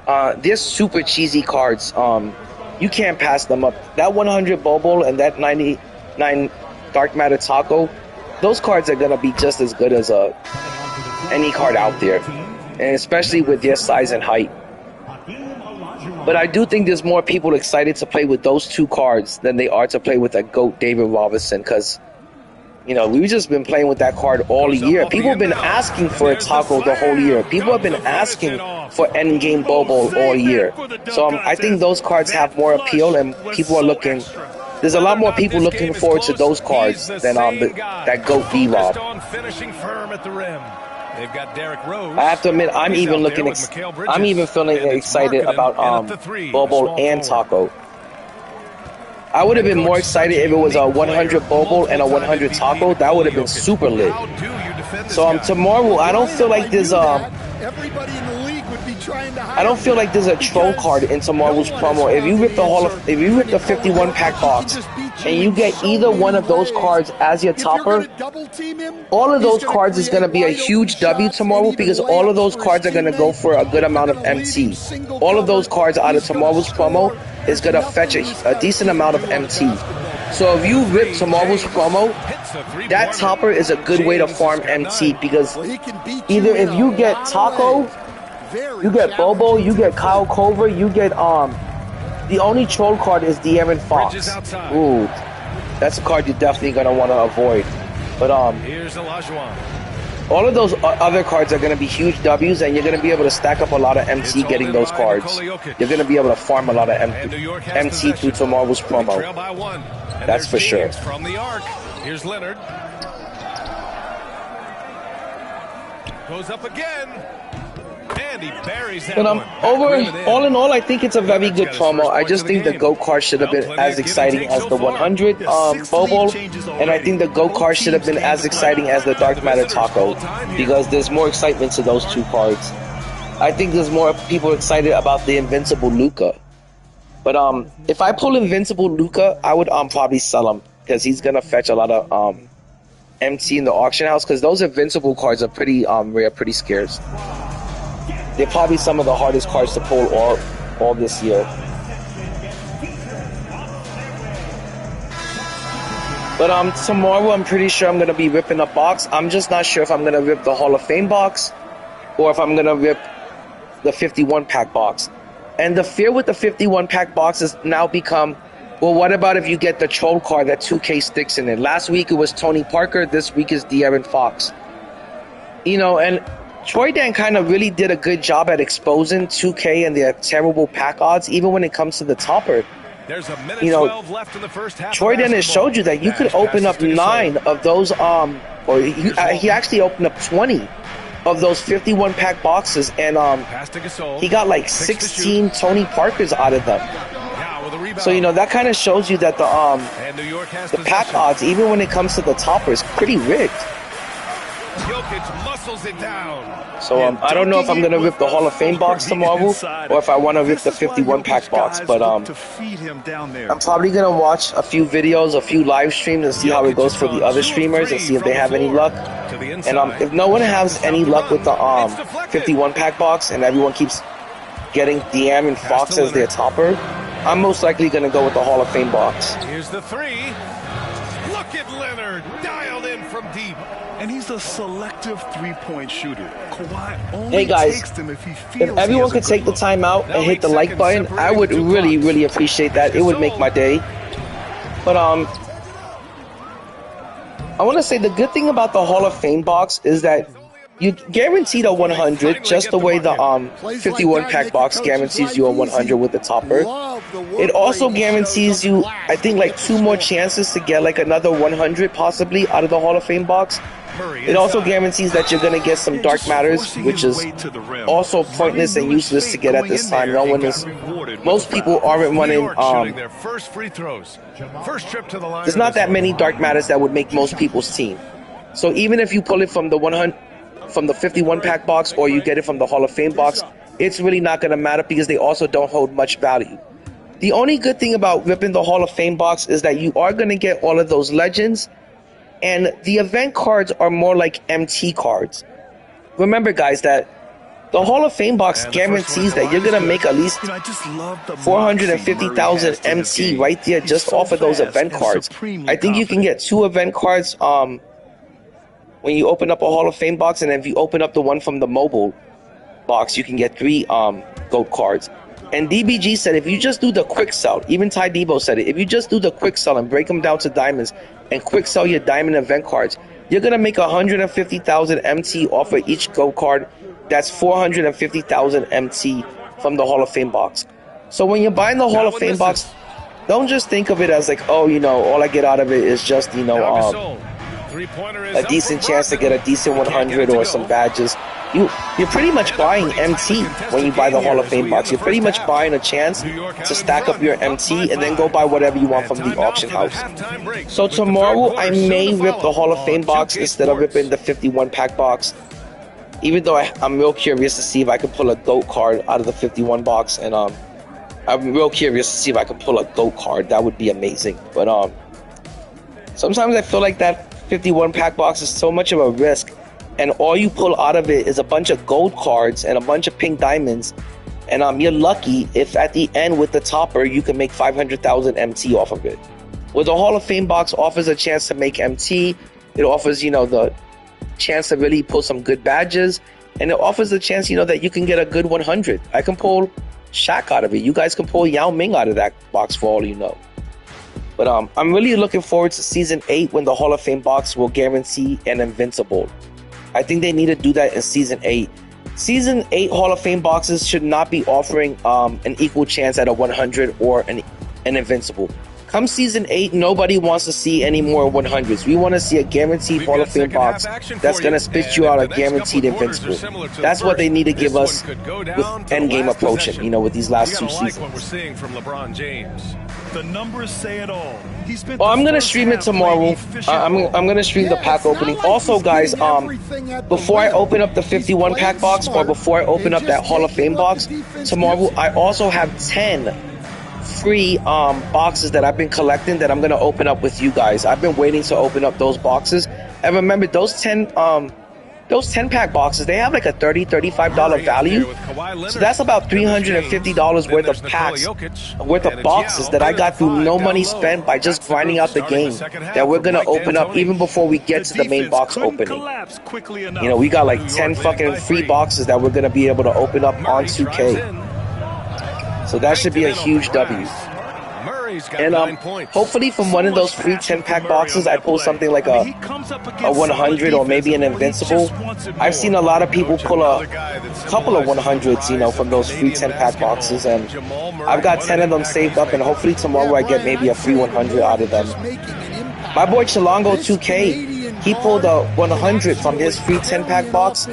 they're super cheesy cards. You can't pass them up. That 100 Bobo and that 99 Dark Matter Taco, those cards are gonna be just as good as any card out there, and especially with their size and height. But I do think there's more people excited to play with those 2 cards than they are to play with a GOAT David Robinson, because you know, we've just been playing with that card all year. People have been asking for a Taco the whole year. People have been asking for endgame Bobo all year. So I think those cards have more appeal, and people are looking. There's a lot more people looking forward to those cards than that GOAT D-Rob. I have to admit, I'm even feeling excited about Bobo and Taco. I would have been more excited if it was a 100 Bobo and a 100 Taco. That would have been super lit. So tomorrow, I don't feel like there's everybody in the league would be trying to hide. I don't feel like there's a troll card in tomorrow's promo. If you rip the 51 pack box and you get either one of those cards as your topper, all of those cards is going to be a huge W tomorrow, because all of those cards are going to go for a good amount of MT. All of those cards out of tomorrow's promo is going to fetch a decent amount of MT. So if you rip tomorrow's promo, that topper is a good way to farm MT, because either if you get Taco, you get Bobo, you get Kyle Korver, you get the only troll card is De'Aaron Fox. Ooh, that's a card you're definitely gonna want to avoid. But here's Olajuwon. All of those other cards are going to be huge W's, and you're going to be able to stack up a lot of MT getting those cards. You're going to be able to farm a lot of MT through tomorrow's promo. That's for sure. From the arc, here's Leonard. Goes up again. And And he buries that But one. all in all, I think it's a very good promo. I just think the GOAT card should have been as exciting as the 100 Bobo, and I think the GOAT card should have been as exciting as the Dark Matter Taco, because there's more excitement to those two cards. I think there's more people excited about the Invincible Luka. But if I pull Invincible Luka, I would probably sell him, because he's gonna fetch a lot of MT in the auction house, because those Invincible cards are pretty rare, pretty scarce. They're probably some of the hardest cards to pull all this year. But tomorrow I'm pretty sure I'm gonna be ripping a box. I'm just not sure if I'm gonna rip the Hall of Fame box or if I'm gonna rip the 51 pack box. And the fear with the 51 pack box has now become, well, what about if you get the troll card that 2K sticks in it? Last week it was Tony Parker, this week is De'Aaron Fox. You know, and Troy Dan kind of really did a good job at exposing 2K and their terrible pack odds, even when it comes to the topper. There's a minute you know, 12 left in the first half. Troy Dan has showed you that you could open up 9 of those, or he actually opened up 20 of those 51 pack boxes, and he got like 16 Tony Parkers out of them. So you know that kind of shows you that the pack odds, even when it comes to the topper, is pretty rigged. Jokic muscles it down. So I don't know if I'm gonna rip the Hall of Fame box tomorrow or if I want to rip the 51 pack box, but I'm probably gonna watch a few videos, a few live streams, and see how it goes for the other streamers and see if they have any luck. And if no one has any luck with the 51 pack box and everyone keeps getting De'Aaron Fox as their topper, I'm most likely gonna go with the Hall of Fame box. Here's the three. Look at Leonard dialed in from deep. And he's a selective three-point shooter. Kawhi only hey guys, takes them if he feels if everyone could take the time out and hit the like button, I would really, really appreciate that. It would make my day. But I want to say the good thing about the Hall of Fame box is that you guaranteed a 100, just the way the 51 pack box guarantees you a 100 with the topper. It also guarantees you, I think, like 2 more chances to get like another 100 possibly out of the Hall of Fame box. It also guarantees that you're going to get some Dark Matters, which is also pointless and useless to get at this time. No one is, most people aren't running, there's not that many Dark Matters that would make most people's team. So even if you pull it from the 100, from the 51 pack box, or you get it from the Hall of Fame box, it's really not going to matter because they also don't hold much value. The only good thing about ripping the Hall of Fame box is that you are going to get all of those legends, and the event cards are more like MT cards. Remember, guys, that the Hall of Fame box guarantees that you're going to make at least 450,000 MT right there just off of those event cards. I think you can get 2 event cards when you open up a Hall of Fame box, and if you open up the one from the mobile box, you can get 3 GOAT cards. And DBG said if you just do the quick sell, even Ty Debo said it, if you just do the quick sell and break them down to diamonds and quick sell your diamond event cards, you're going to make 150,000 MT off of each GOAT card. That's 450,000 MT from the Hall of Fame box. So when you're buying the Hall of Fame box, don't just think of it as like, oh, you know, all I get out of it is just, you know, a decent chance to get a decent 100 or some badges. You're pretty much buying MT when you buy the Hall of Fame box. You're pretty much buying a chance to stack up your MT and then go buy whatever you want from the auction house. So tomorrow I may rip the Hall of Fame box instead of ripping the 51 pack box. Even though I'm real curious to see if I can pull a GOAT card out of the 51 box, and I'm real curious to see if I can pull a GOAT card. That would be amazing. But sometimes I feel like that 51 pack box is so much of a risk, and all you pull out of it is a bunch of gold cards and a bunch of pink diamonds, and you're lucky if at the end with the topper you can make 500,000 MT off of it. Where the Hall of Fame box offers a chance to make MT, it offers, you know, the chance to really pull some good badges, and it offers the chance, you know, that you can get a good 100. I can pull Shaq out of it. You guys can pull Yao Ming out of that box for all you know. But I'm really looking forward to Season 8 when the Hall of Fame box will guarantee an Invincible. I think they need to do that in Season 8. Season 8 Hall of Fame boxes should not be offering an equal chance at a 100 or an Invincible. come season 8, nobody wants to see any more 100s. We want to see a guaranteed Hall of Fame box that's going to spit you out a guaranteed invincible. That's what they need to give us with endgame approaching, you know, with these last 2 seasons. What we're seeing from LeBron James. The numbers say it all. He spent Well, I'm gonna stream it tomorrow. I'm gonna stream the pack opening. Also, guys, before I open up the 51 pack box or before I open up that Hall of Fame box tomorrow, I also have 10 free boxes that I've been collecting that I'm gonna open up with you guys. I've been waiting to open up those boxes, and remember those 10 pack boxes, they have like a $35 value. So that's about $350 worth of packs, worth of boxes that I got through no money spent by just grinding out the game that we're going to open up even before we get to the main box opening. You know, we got like 10 fucking free boxes that we're going to be able to open up on 2K. So that should be a huge W. And hopefully from one of those free 10-pack boxes, I pull something like a 100 or maybe an invincible. I've seen a lot of people pull a couple of 100s, you know, from those free 10-pack boxes, and I've got 10 of them saved up, and hopefully tomorrow I get maybe a free 100 out of them. My boy Chilongo 2K, he pulled a 100 from his free 10-pack box,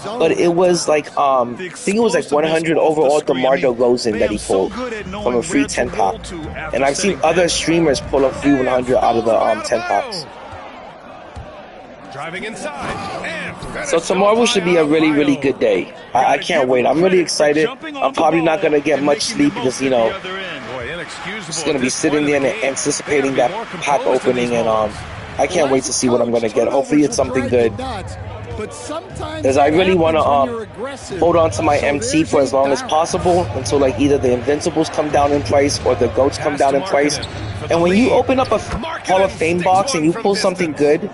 but it was like, I think it was like 100 overall DeMar DeRozan that he pulled from a free 10-pack. And I've seen other streamers pull a free 100 out of the 10-packs. So tomorrow should be a really, really good day. I can't wait. I'm really excited. I'm probably not going to get much sleep because, you know, just going to be sitting there and anticipating that pack opening, and I can't wait to see what I'm going to get. Hopefully it's something good. Because I really want to hold on to my MT for as long as possible until like either the Invincibles come down in price or the GOATs come down in price. And when you open up a Hall of Fame box and you pull something good,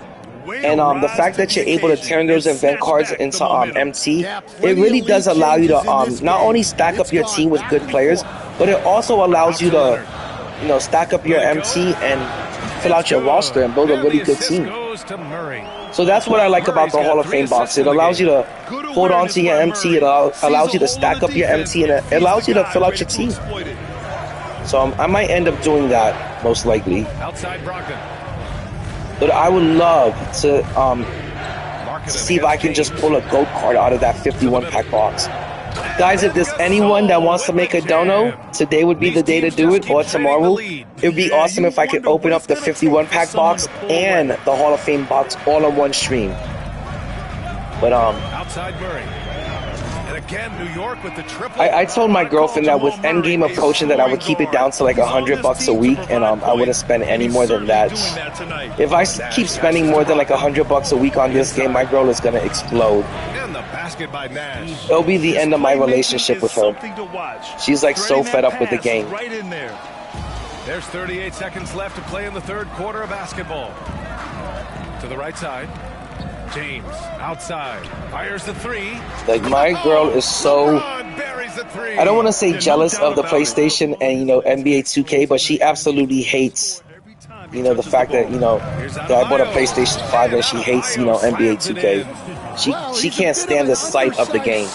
and the fact that you're able to turn those event cards into MT, it really does allow you to not only stack up your team with good players, but it also allows you to, you know, stack up your MT and fill out your roster and build a really good team. So that's what I like about the Hall of Fame box. It allows you to hold on to your MT, it allows you to stack up your MT, and it allows you to fill out your team. So I might end up doing that, most likely. But I would love to see if I can just pull a GOAT card out of that 51 pack box. Guys, if there's anyone that wants to make a dono, today would be the day to do it, or tomorrow. It would be awesome if I could open up the 51 pack box and the Hall of Fame box all on one stream. But outside Murray. And again, New York with the triple. I told my girlfriend that with endgame approaching that I would keep it down to like $100 a week, and I wouldn't spend any more than that. If I keep spending more than like $100 a week on this game, my girl is gonna explode. It'll be the end of my relationship with her. She's like so fed up with the game. There's 38 seconds left to play in the third quarter of basketball. To the right side. James outside fires the three. Like, my girl is so, I don't want to say jealous of the PlayStation and, you know, NBA 2K, but she absolutely hates, you know, the fact that, you know, that I bought a PlayStation 5 and she hates, you know, NBA 2K. She can't stand the sight of the game.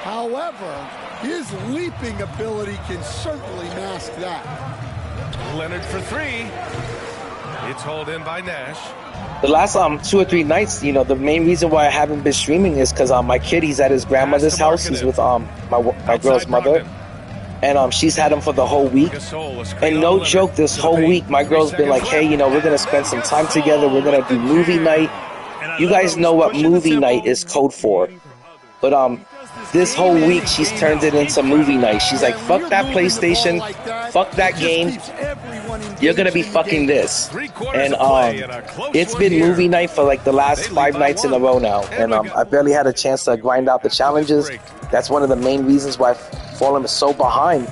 However, his leaping ability can certainly mask that. Leonard for three. It's hauled in by Nash. The last 2 or 3 nights, you know, the main reason why I haven't been streaming is because my kid, he's at his grandmother's house. He's with my girl's mother, and she's had him for the whole week. And no joke, this whole week, my girl's been like, hey, you know, we're gonna spend some time together. We're gonna do movie night. You guys know what movie night is code for, but this whole week she's turned it into movie night. She's like, fuck that PlayStation, fuck that game. You're gonna be fucking this. And it's been movie night for like the last 5 nights in a row now, and I barely had a chance to grind out the challenges. That's one of the main reasons why I've fallen so behind,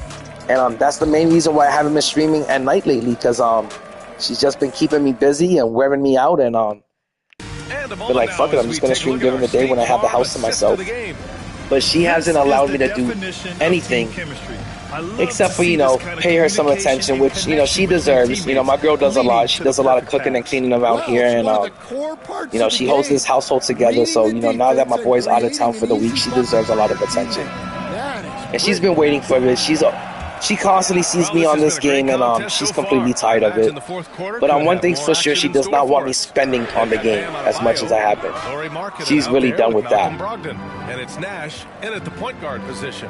and that's the main reason why I haven't been streaming at night lately, because she's just been keeping me busy and wearing me out, and been like, fuck it, I'm just gonna stream during the day when I have the house to myself. But she hasn't allowed me to do anything except for, you know, pay her some attention, which, you know, she deserves. You know, my girl does a lot. She does a lot of cooking and cleaning around here, and you know, she holds this household together. So, you know, now that my boy's out of town for the week, she deserves a lot of attention. And she's been waiting for this. She's She constantly sees me on this game, and she's completely tired of it. But one thing's for sure, she does not want me spending on the game as much as I have been. She's really done with that. And it's Nash in at the point guard position.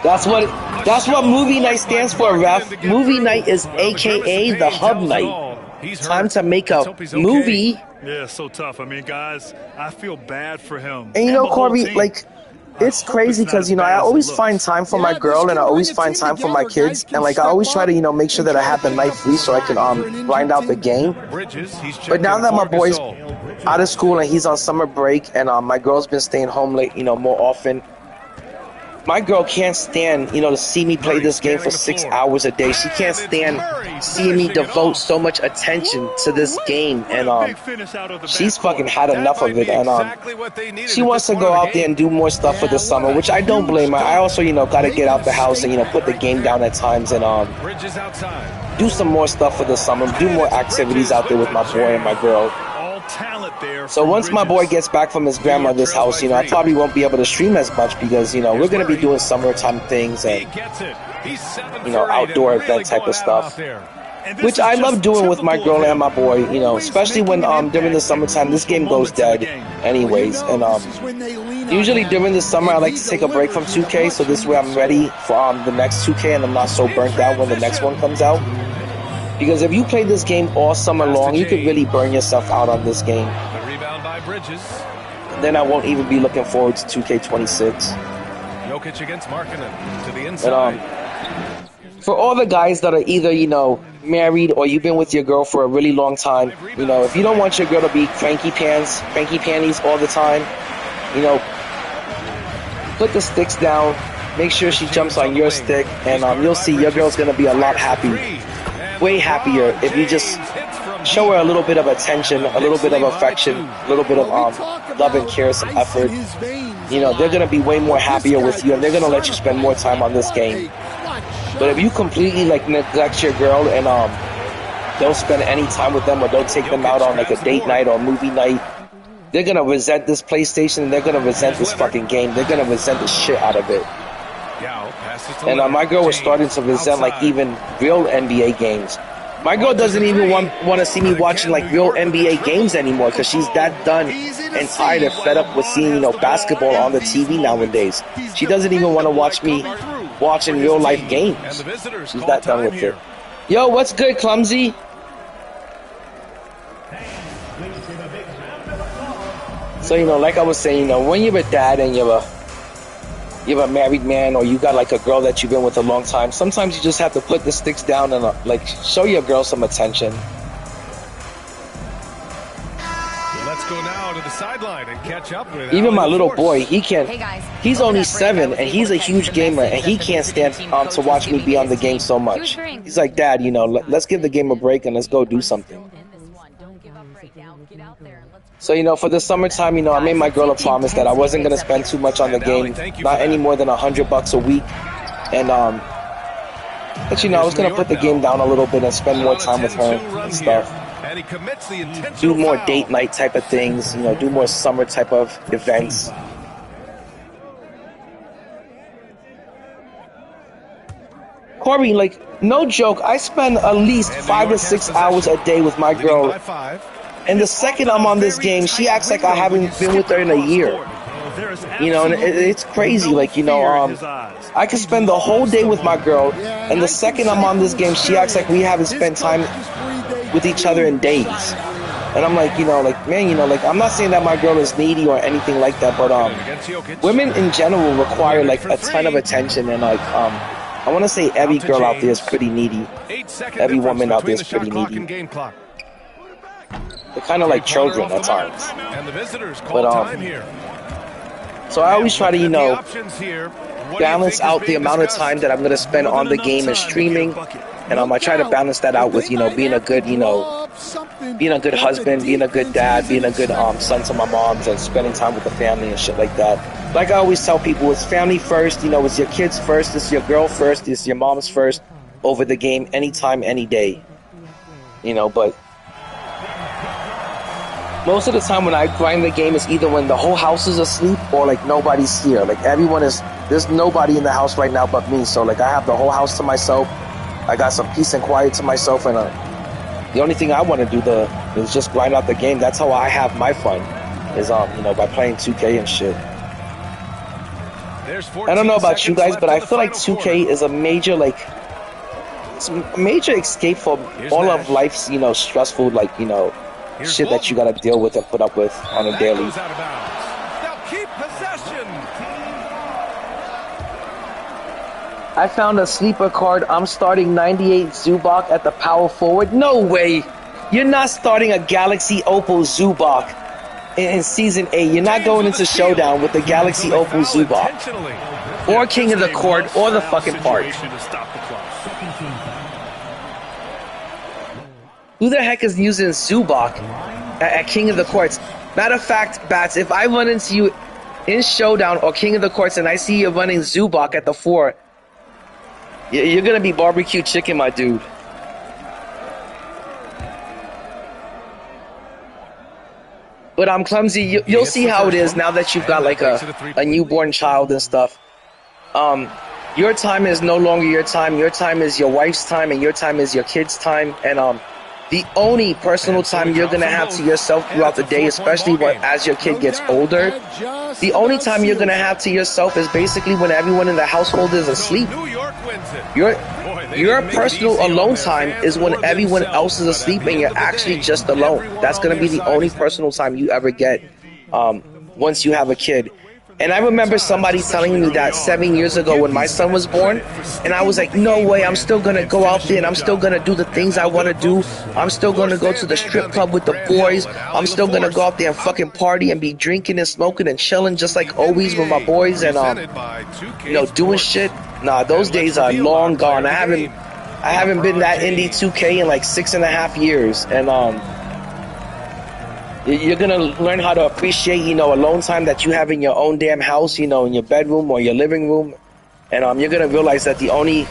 That's what movie night stands for, ref. Movie night is AKA the hub night. Time to make a movie. Yeah, so tough. I mean, guys, I feel bad for him. And you know, Corby, like, it's crazy because, you know, I always find time for my girl and I always find time for my kids. And, like, I always try to, you know, make sure that I have the night free so I can grind out the game. But now that my boy's out of school and he's on summer break and my girl's been staying home late, you know, more often, my girl can't stand, you know, to see me play this game for 6 hours a day. She can't stand seeing me devote so much attention to this game, and she's fucking had enough of it, and she wants to go out there and do more stuff for the summer, which I don't blame her. I also, you know, gotta get out the house and, you know, put the game down at times and do some more stuff for the summer, do more activities out there with my boy and my girl. So once my boy gets back from his grandmother's house, you know, I probably won't be able to stream as much because, you know, we're going to be doing summertime things and, you know, outdoor event type of stuff, which I love doing with my girl and my boy, you know, especially when during the summertime, this game goes dead anyways. And usually during the summer, I like to take a break from 2K, so this way I'm ready for the next 2K and I'm not so burnt out when the next one comes out. Because if you play this game all summer long, you could really burn yourself out on this game. Then I won't even be looking forward to 2K26. Jokic against Markkanen to the inside. But, for all the guys that are either, you know, married or you've been with your girl for a really long time, you know, if you don't want your girl to be cranky panties all the time, you know, put the sticks down, make sure she jumps on your stick, and you'll see your girl's going to be a lot way happier if you just show her a little bit of attention, a little bit of affection, a little bit of love and care, some effort. You know, they're going to be way more happier with you, and they're going to let you spend more time on this game. But if you completely, like, neglect your girl and don't spend any time with them or don't take them out on, like, a date night or movie night, they're going to resent this PlayStation and they're going to resent this fucking game. They're going to resent the shit out of it. And my girl was starting to resent, like, even real NBA games. My girl doesn't even want to see me watching, like, real NBA games anymore because she's that done and tired and fed up with seeing, you know, basketball on the TV nowadays. She doesn't even want to watch me watching real life games. She's that done with it. Yo, what's good, Clumsy? So, you know, like I was saying, you know, when you're a dad and you're a married man or you got like a girl that you've been with a long time, sometimes you just have to put the sticks down and like show your girl some attention. Let's go now to the sideline and catch up with even my little boy, he's only 7 and he's a huge gamer and he can't stand to watch me be on the game so much. He's like, Dad, you know, let's give the game a break and let's go do something. So, you know, for the summertime, you know, I made my girl a promise that I wasn't going to spend too much on the game, not any more than $100 a week. And, but, you know, I was going to put the game down a little bit and spend more time with her and stuff. Do more date night type of things, you know, do more summer type of events. Corey, like, no joke, I spend at least 5 to 6 hours a day with my girl. And the second I'm on this game, she acts like I haven't been with her in a year. You know, and it's crazy. Like, you know, I could spend the whole day with my girl, and the second I'm on this game, she acts like we haven't spent time with each other in days. And I'm like, you know, like, man, you know, like, I'm not saying that my girl is needy or anything like that, but women in general require, like, a ton of attention, and, like, I want to say every girl out there is pretty needy. Every woman out there is pretty needy. They're kind of like children at times. But, so I always try to, you know, balance out the amount of time that I'm going to spend on the game and streaming. And I try to balance that out with, you know, being a good, you know, being a good husband, being a good dad, being a good son to my moms, and spending time with the family and shit like that. Like I always tell people, it's family first, you know, it's your kids first, it's your girl first, it's your mom's first over the game anytime, any day. You know, but most of the time when I grind the game is either when the whole house is asleep or like nobody's here. Like there's nobody in the house right now but me. So like I have the whole house to myself. I got some peace and quiet to myself, and the only thing I want to do is just grind out the game. That's how I have my fun, is by playing 2K and shit. I don't know about you guys, but I feel like 2K is a major it's a major escape from all of life's stressful shit that you gotta deal with and put up with on a daily. Now keep possession. I found a sleeper card. I'm starting 98 Zubac at the power forward. No way! You're not starting a Galaxy Opal Zubac in Season 8. You're not going into Showdown with the Galaxy Opal Zubac. Or King of the Court, or the fucking Park. Who the heck is using Zubac at King of the Courts? Matter of fact, Bats, if I run into you in Showdown or King of the Courts and I see you running Zubac at the 4, you're gonna be barbecue chicken, my dude. But I'm clumsy. You'll see how it is now that you've got like a newborn child and stuff. Your time is no longer your time. Your time is your wife's time, and your time is your kid's time. And the only personal time you're gonna have to yourself throughout the day, especially as your kid gets older, the only time you're gonna have to yourself is basically when everyone in the household is asleep. Your personal alone time is when everyone else is asleep and you're actually just alone. That's gonna be the only personal time you ever get once you have a kid. And I remember somebody telling me that 7 years ago when my son was born, and I was like, no way, I'm still gonna go out there and I'm still gonna do the things I wanna do. I'm still gonna go to the strip club with the boys. I'm still gonna go out there and fucking party and be drinking and smoking and chilling just like always with my boys and doing shit. Nah, those days are long gone. I haven't been that indie 2K in like 6.5 years, and you're gonna learn how to appreciate, alone time that you have in your own damn house, in your bedroom or your living room, and you're gonna realize that the only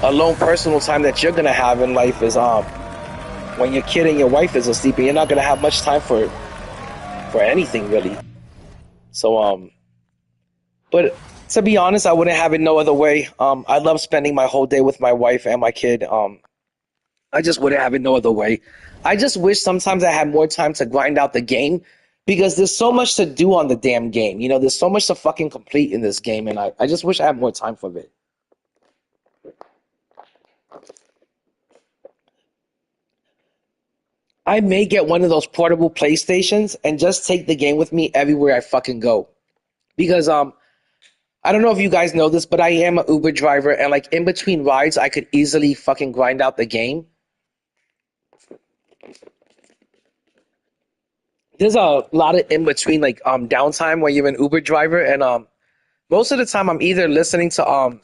alone personal time that you're gonna have in life is when your kid and your wife is asleep, and you're not gonna have much time for anything really. So but to be honest, I wouldn't have it no other way. I love spending my whole day with my wife and my kid. I just wouldn't have it no other way. I just wish sometimes I had more time to grind out the game, because there's so much to do on the damn game. There's so much to fucking complete in this game, and I just wish I had more time for it. I may get one of those portable PlayStations and just take the game with me everywhere I fucking go. Because I don't know if you guys know this, but I am an Uber driver, and like in between rides, I could easily fucking grind out the game. There's a lot of in between downtime when you're an Uber driver, and most of the time I'm either listening to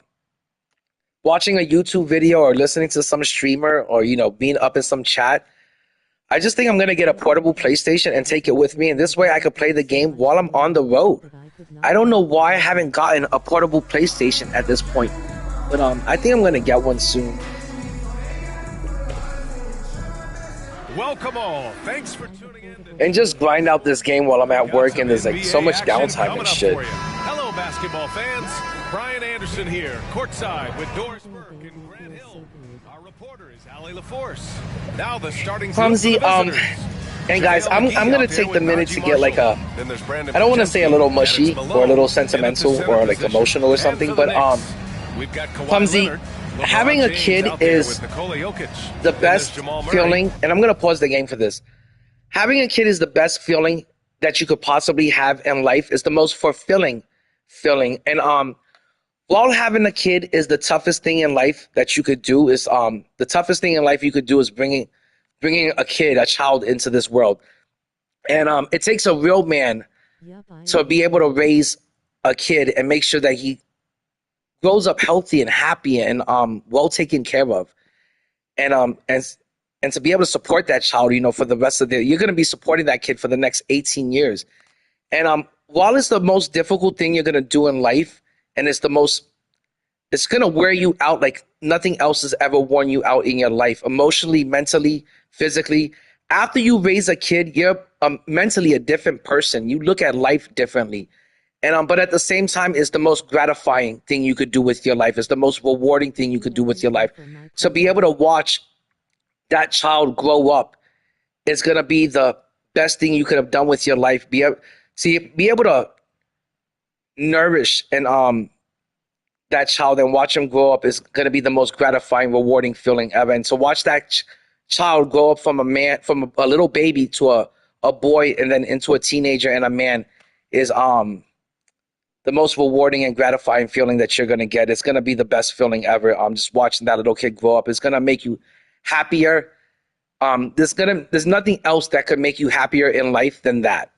watching a YouTube video or listening to some streamer or being up in some chat. I just think I'm gonna get a portable PlayStation and take it with me, and this way I could play the game while I'm on the road. I don't know why I haven't gotten a portable PlayStation at this point, but I think I'm gonna get one soon. Welcome all. Thanks for tuning in. And just grind out this game while I'm at work, and there's like so much downtime and shit. Hello, basketball fans. Brian Anderson here, courtside with Doris Burke and Grant Hill. Our reporter is Ali LaForce. Now the starting Clumsy, and guys, I'm gonna take the minute to get like I don't want to say a little mushy or a little sentimental or like emotional or something, but Clumsy, having a kid is the best feeling, and I'm gonna pause the game for this. Having a kid is the best feeling that you could possibly have in life. It's the most fulfilling feeling, and while having a kid is the toughest thing in life that you could do, is the toughest thing in life you could do is bringing a child into this world. And it takes a real man to be able to raise a kid and make sure that he grows up healthy and happy and well taken care of. And to be able to support that child, for the rest of you're going to be supporting that kid for the next 18 years. And while it's the most difficult thing you're going to do in life, and it's going to wear you out like nothing else has ever worn you out in your life, emotionally, mentally, physically. After you raise a kid, you're mentally a different person. You look at life differently. And but at the same time, it's the most gratifying thing you could do with your life. It's the most rewarding thing you could do with your life. So be able to watch that child grow up is gonna be the best thing you could have done with your life. Be able to nourish and that child and watch him grow up is gonna be the most gratifying, rewarding feeling ever. And to watch that child grow up from a little baby to a boy and then into a teenager and a man is the most rewarding and gratifying feeling that you're gonna get. It's gonna be the best feeling ever. Just watching that little kid grow up. It's gonna make you happier. There's nothing else that could make you happier in life than that.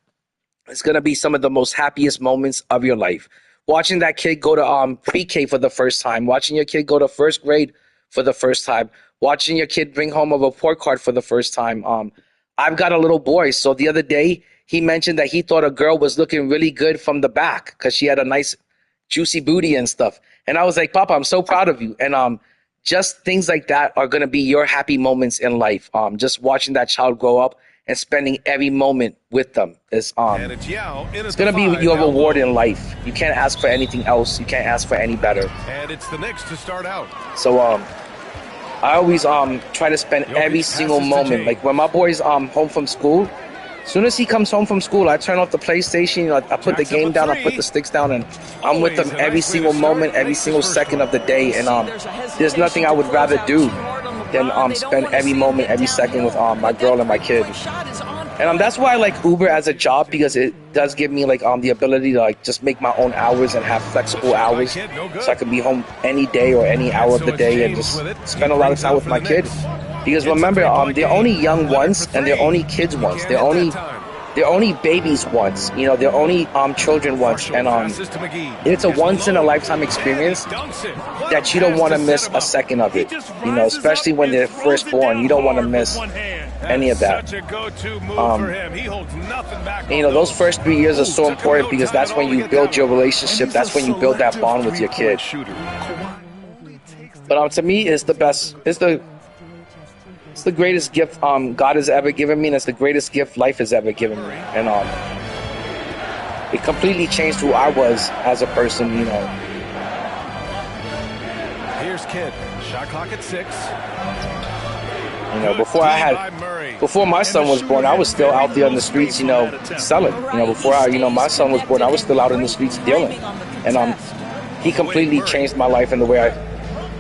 It's gonna be some of the most happiest moments of your life. Watching that kid go to pre-K for the first time, watching your kid go to first grade for the first time, watching your kid bring home a report card for the first time. I've got a little boy, so the other day he mentioned that he thought a girl was looking really good from the back because she had a nice juicy booty and stuff. And I was like, Papa, I'm so proud of you. And just things like that are going to be your happy moments in life. Just watching that child grow up and spending every moment with them is it's going to be your reward in life. You can't ask for anything else. You can't ask for any better. And it's the Knicks to start out. So I always try to spend every single moment. Like when my boy's home from school, as soon as he comes home from school, I turn off the PlayStation, I put the game down, I put the sticks down, and I'm with him every single moment, every single second of the day. And there's nothing I would rather do than spend every moment, every second with my girl and my kid. And that's why I like Uber as a job, because it does give me like the ability to like just make my own hours and have flexible hours, so I can be home any day or any hour of the day and just spend a lot of time with my kid. Because remember, they're only young once, and they're only kids once. They're only babies once. You know, they're only children once, and it's a once in a lifetime experience that you don't want to miss a second of it. You know, especially when they're first born, you don't want to miss any of that. You know, those first 3 years are so important because that's when you build your relationship. That's when you build that bond with your kid. But to me, it's the best. It's the greatest gift God has ever given me, and it's the greatest gift life has ever given me. And it completely changed who I was as a person, you know. Here's Kidd. Shot clock at 6. You know, before my son was born, I was still out there on the streets, you know, selling. You know, before my son was born, I was still out in the streets dealing. And he completely changed my life and the way I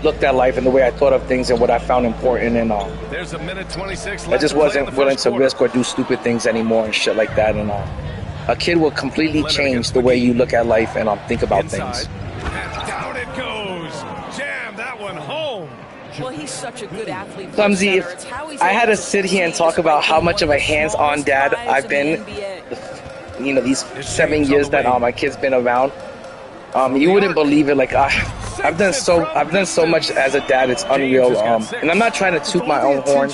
looked at life and the way I thought of things and what I found important. And there's a minute 26 I just wasn't willing to risk or do stupid things anymore and shit like that. And a kid will completely change the way you look at life and think about things. And down it goes. Jam that one home. Well, he's such a good athlete. Clumsy, if I had to sit here and talk about how much of a hands-on dad I've been, you know, these 7 years that my kid's been around, you wouldn't believe it. Like I've done so much as a dad. It's unreal. And I'm not trying to toot my own horn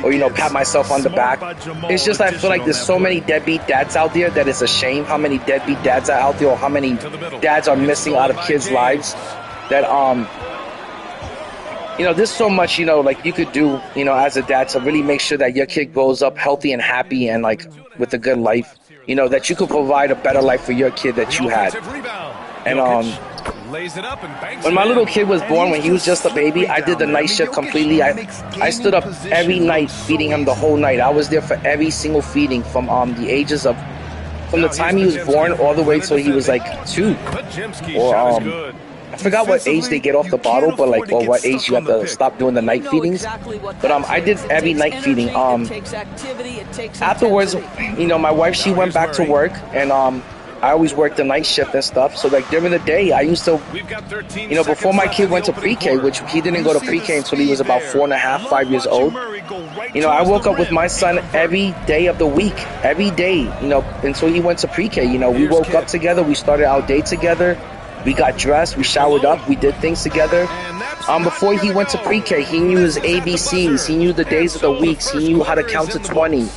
or pat myself on the back. It's just I feel like there's so many deadbeat dads out there that it's a shame how many deadbeat dads are out there, or how many dads are missing out of kids' lives. That there's so much like you could do as a dad to really make sure that your kid grows up healthy and happy and like with a good life. That you could provide a better life for your kid that you had. And when my little kid was born, when he was just a baby, I did the night shift completely. I stood up every night feeding him the whole night. I was there for every single feeding from the time he was born all the way till he was like 2. Or I forgot what age they get off the bottle, but or what age you have to stop doing the night feedings. But I did every night feeding. Afterwards, my wife, she went back to work, and I always worked the night shift and stuff. So like during the day, I used to, before my kid went to pre-K, which he didn't go to pre-K until he was about 4.5, 5 years old. I woke up with my son every day of the week, every day, until he went to pre-K. We woke up together, we started our day together, we got dressed, we showered up, we did things together. Before he went to pre-K, he knew his ABCs, he knew the days of the weeks, he knew how to count to 20,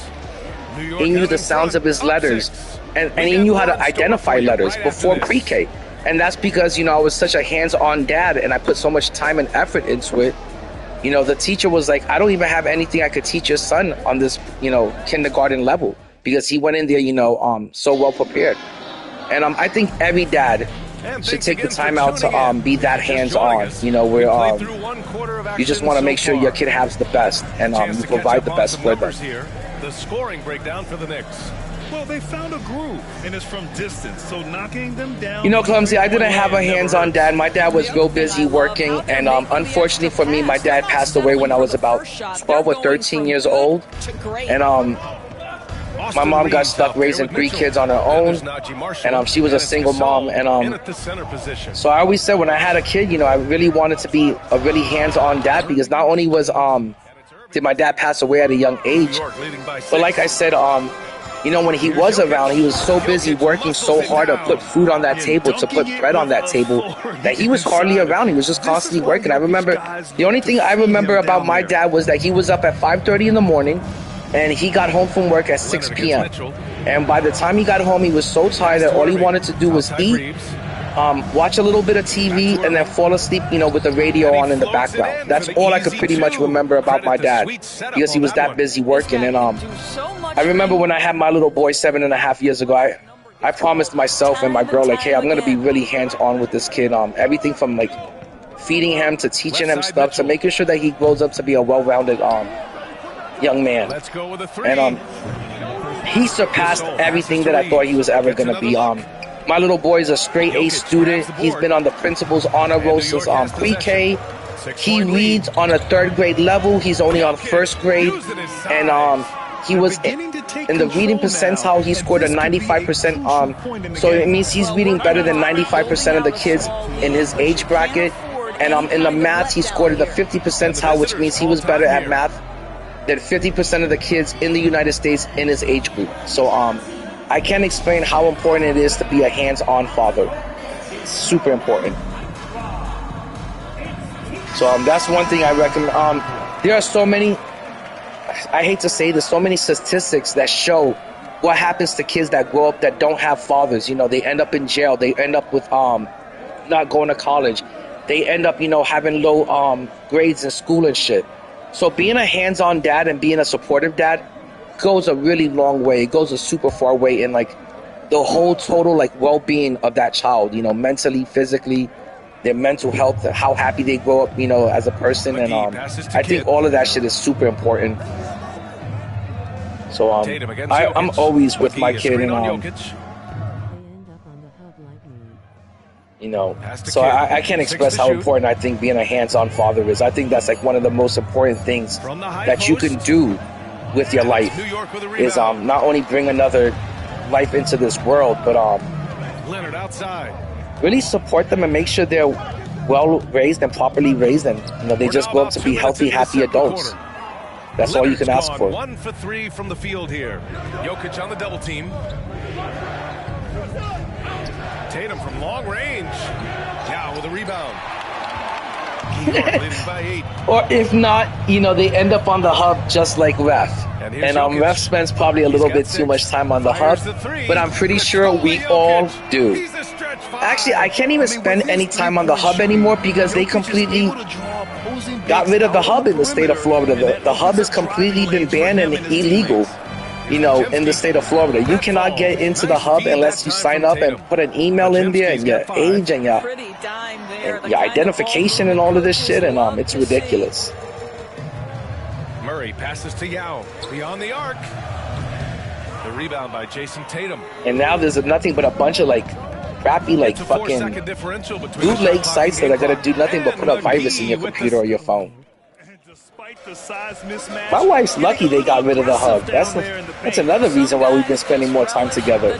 he knew the sounds of his letters. And he knew how to identify letters before pre-K. And that's because, I was such a hands-on dad and I put so much time and effort into it. The teacher was like, I don't even have anything I could teach your son on this, kindergarten level. because he went in there, so well prepared. And I think every dad should take the time out to be that hands-on, where you just want to make sure your kid has the best, and you provide the best for them. The scoring breakdown for the Knicks. Well, they found a groove, and it's from distance, so knocking them down. Clumsy, I didn't have a hands-on dad. My dad was real busy working, and unfortunately for me, my dad passed away when I was about 12 or 13 years old, and my mom got stuck raising 3 kids on her own, and she was a single mom, and so I always said when I had a kid, I really wanted to be a really hands-on dad, because not only did my dad pass away at a young age, but like I said, when he was around, he was so busy working so hard to put food on that table, to put bread on that table, that he was hardly around. He was just constantly working. The only thing I remember about my dad was that he was up at 5:30 in the morning, and he got home from work at 6 p.m. And by the time he got home, he was so tired that all he wanted to do was eat, watch a little bit of TV, and then fall asleep, with the radio on in the background. That's all I could pretty much remember about my dad, because he was that busy working. And I remember when I had my little boy 7.5 years ago, I promised myself and my girl, like, hey, I'm going to be really hands-on with this kid. Everything from, like, feeding him to teaching him stuff to making sure that he grows up to be a well-rounded young man. And he surpassed everything that I thought he was ever going to be. My little boy is a straight A student. He's been on the principal's honor roll since pre-K. He reads on a 3rd grade level. He's only on 1st grade. And he was in the reading percentile. He scored a 95%. So it means he's reading better than 95% of the kids in his age bracket. And in the math, he scored at the 50 percentile, which means he was better at math than 50% of the kids in the United States in his age group. So I can't explain how important it is to be a hands-on father. It's super important. So that's one thing I recommend. There are so many, I hate to say this, so many statistics that show what happens to kids that grow up that don't have fathers. They end up in jail. They end up with not going to college. They end up, having low grades in school and shit. So being a hands-on dad and being a supportive dad goes a really long way. It goes a super far way in like the whole total well-being of that child, mentally, physically, their mental health, how happy they grow up, as a person. And I think all of that shit is super important. So I'm always with my kid, and so I can't express how important I think being a hands-on father is. I think that's like one of the most important things that you can do with your life, is not only bring another life into this world, but really support them and make sure they're well raised and properly raised, and they just grow up to be healthy, happy adults. That's all you can ask for. 1 for 3 from the field here. Jokic on the double team. Tatum from long range. Yeah, with a rebound. Leading by 8. Or if not, they end up on the hub just like Ref. And Ref spends probably a little bit too much time on the hub, but I'm pretty sure we all do. Actually, I can't even spend any time on the hub anymore because they completely got rid of the hub in the state of Florida. The hub has completely been banned and illegal, in the state of Florida. You cannot get into the hub unless you sign up and put an email in there and your age and your identification and all of this shit, and it's ridiculous. Murray passes to Yao beyond the arc. The rebound by Jason Tatum. And now there's nothing but a bunch of crappy fucking bootleg sites that are gonna do nothing but put a virus in your computer or your phone. My wife's lucky they got rid of the hub. That's another reason why we've been spending more time together.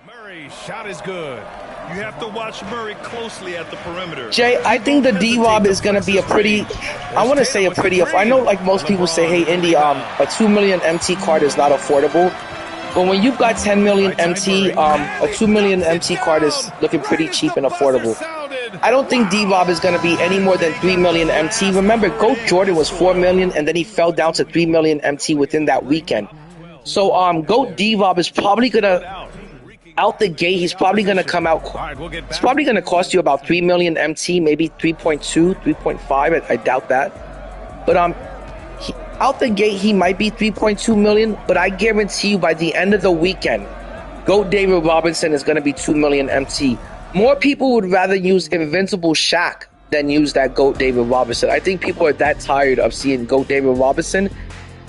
Murray's shot is good. You have to watch Murray closely at the perimeter. Jay, I think the D-Rob is going to be I know most people say, hey, Indy, a 2 million MT card is not affordable. But when you've got 10 million MT, a 2 million MT card is looking pretty cheap and affordable. I don't think D-Rob is going to be any more than 3 million MT. Remember, GOAT Jordan was 4 million, and then he fell down to 3 million MT within that weekend. So GOAT D-Rob is probably going to, out the gate, he's probably going to come out, it's probably going to cost you about 3 million MT, maybe 3.2, 3.5, I doubt that. But out the gate, he might be 3.2 million, but I guarantee you by the end of the weekend, GOAT David Robinson is going to be 2 million MT. More people would rather use Invincible Shaq than use that GOAT David Robinson. I think people are that tired of seeing GOAT David Robinson.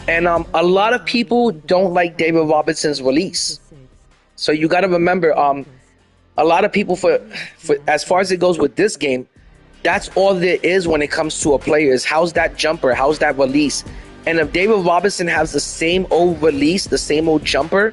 And a lot of people don't like David Robinson's release. So you got to remember, a lot of people, for as far as it goes with this game, that's all there is when it comes to a player is how's that jumper, how's that release. And if David Robinson has the same old release, the same old jumper,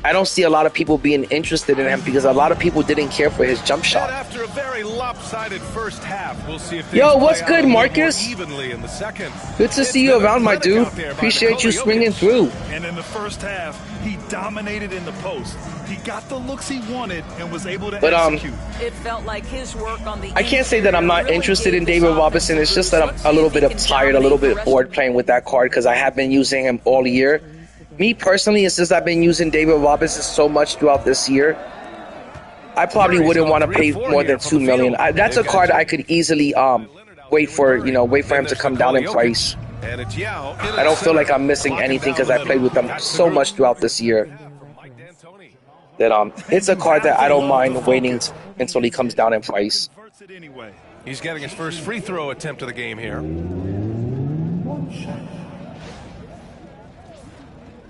I don't see a lot of people being interested in him because a lot of people didn't care for his jump shot. After a very lopsided first half, we'll see if yo, what's good, Marcus? Evenly in the second. Good to see you around, my dude. Appreciate you swinging through. And in the first half, he dominated in the post. He got the looks he wanted and was able to execute. It felt like his work on the I can't say that I'm not interested in David Robinson. It's just that I'm a little bit tired, a little bit bored playing with that card because I have been using him all year. Me personally, since I've been using David Robinson so much throughout this year, I probably wouldn't want to pay more than 2 million. That's a card I could easily wait for him to come down in price. I don't feel like I'm missing anything because I played with them so much throughout this year that it's a card that I don't mind waiting until he comes down in price. He's getting his first free throw attempt of the game here.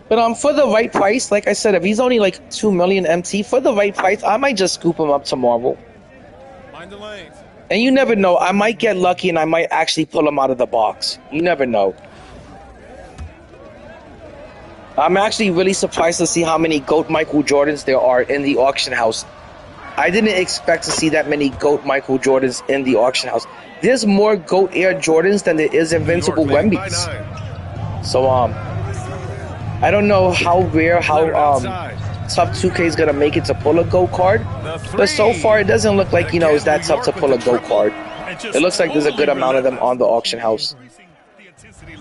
But for the right price, like I said, if he's only like 2 million MT, for the right price, I might just scoop him up tomorrow. And you never know, I might get lucky and I might actually pull him out of the box. You never know. I'm actually really surprised to see how many GOAT Michael Jordans there are in the auction house. I didn't expect to see that many GOAT Michael Jordans in the auction house. There's more GOAT Air Jordans than there is Invincible Wembys. So, I don't know how rare, how tough 2K is going to make it to pull a GOAT card. But so far, it doesn't look like, it's that tough to pull a GOAT card. It looks like there's a good amount of them on the auction house.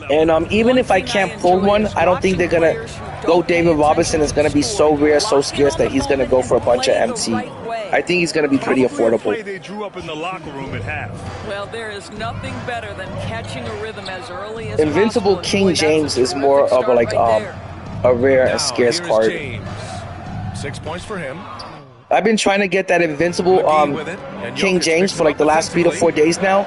And even if I can't pull one, I don't think they're going to go. David Robinson is going to be so rare, so scarce that he's going to go for a bunch of MT. I think he's going to be pretty affordable. They drew up in the locker room at half. Well, there is nothing better than catching a rhythm as early as Invincible possible. King James is more of a rare and scarce card. James. 6 points for him. I've been trying to get that Invincible King James for like the last 3 to 4 days now.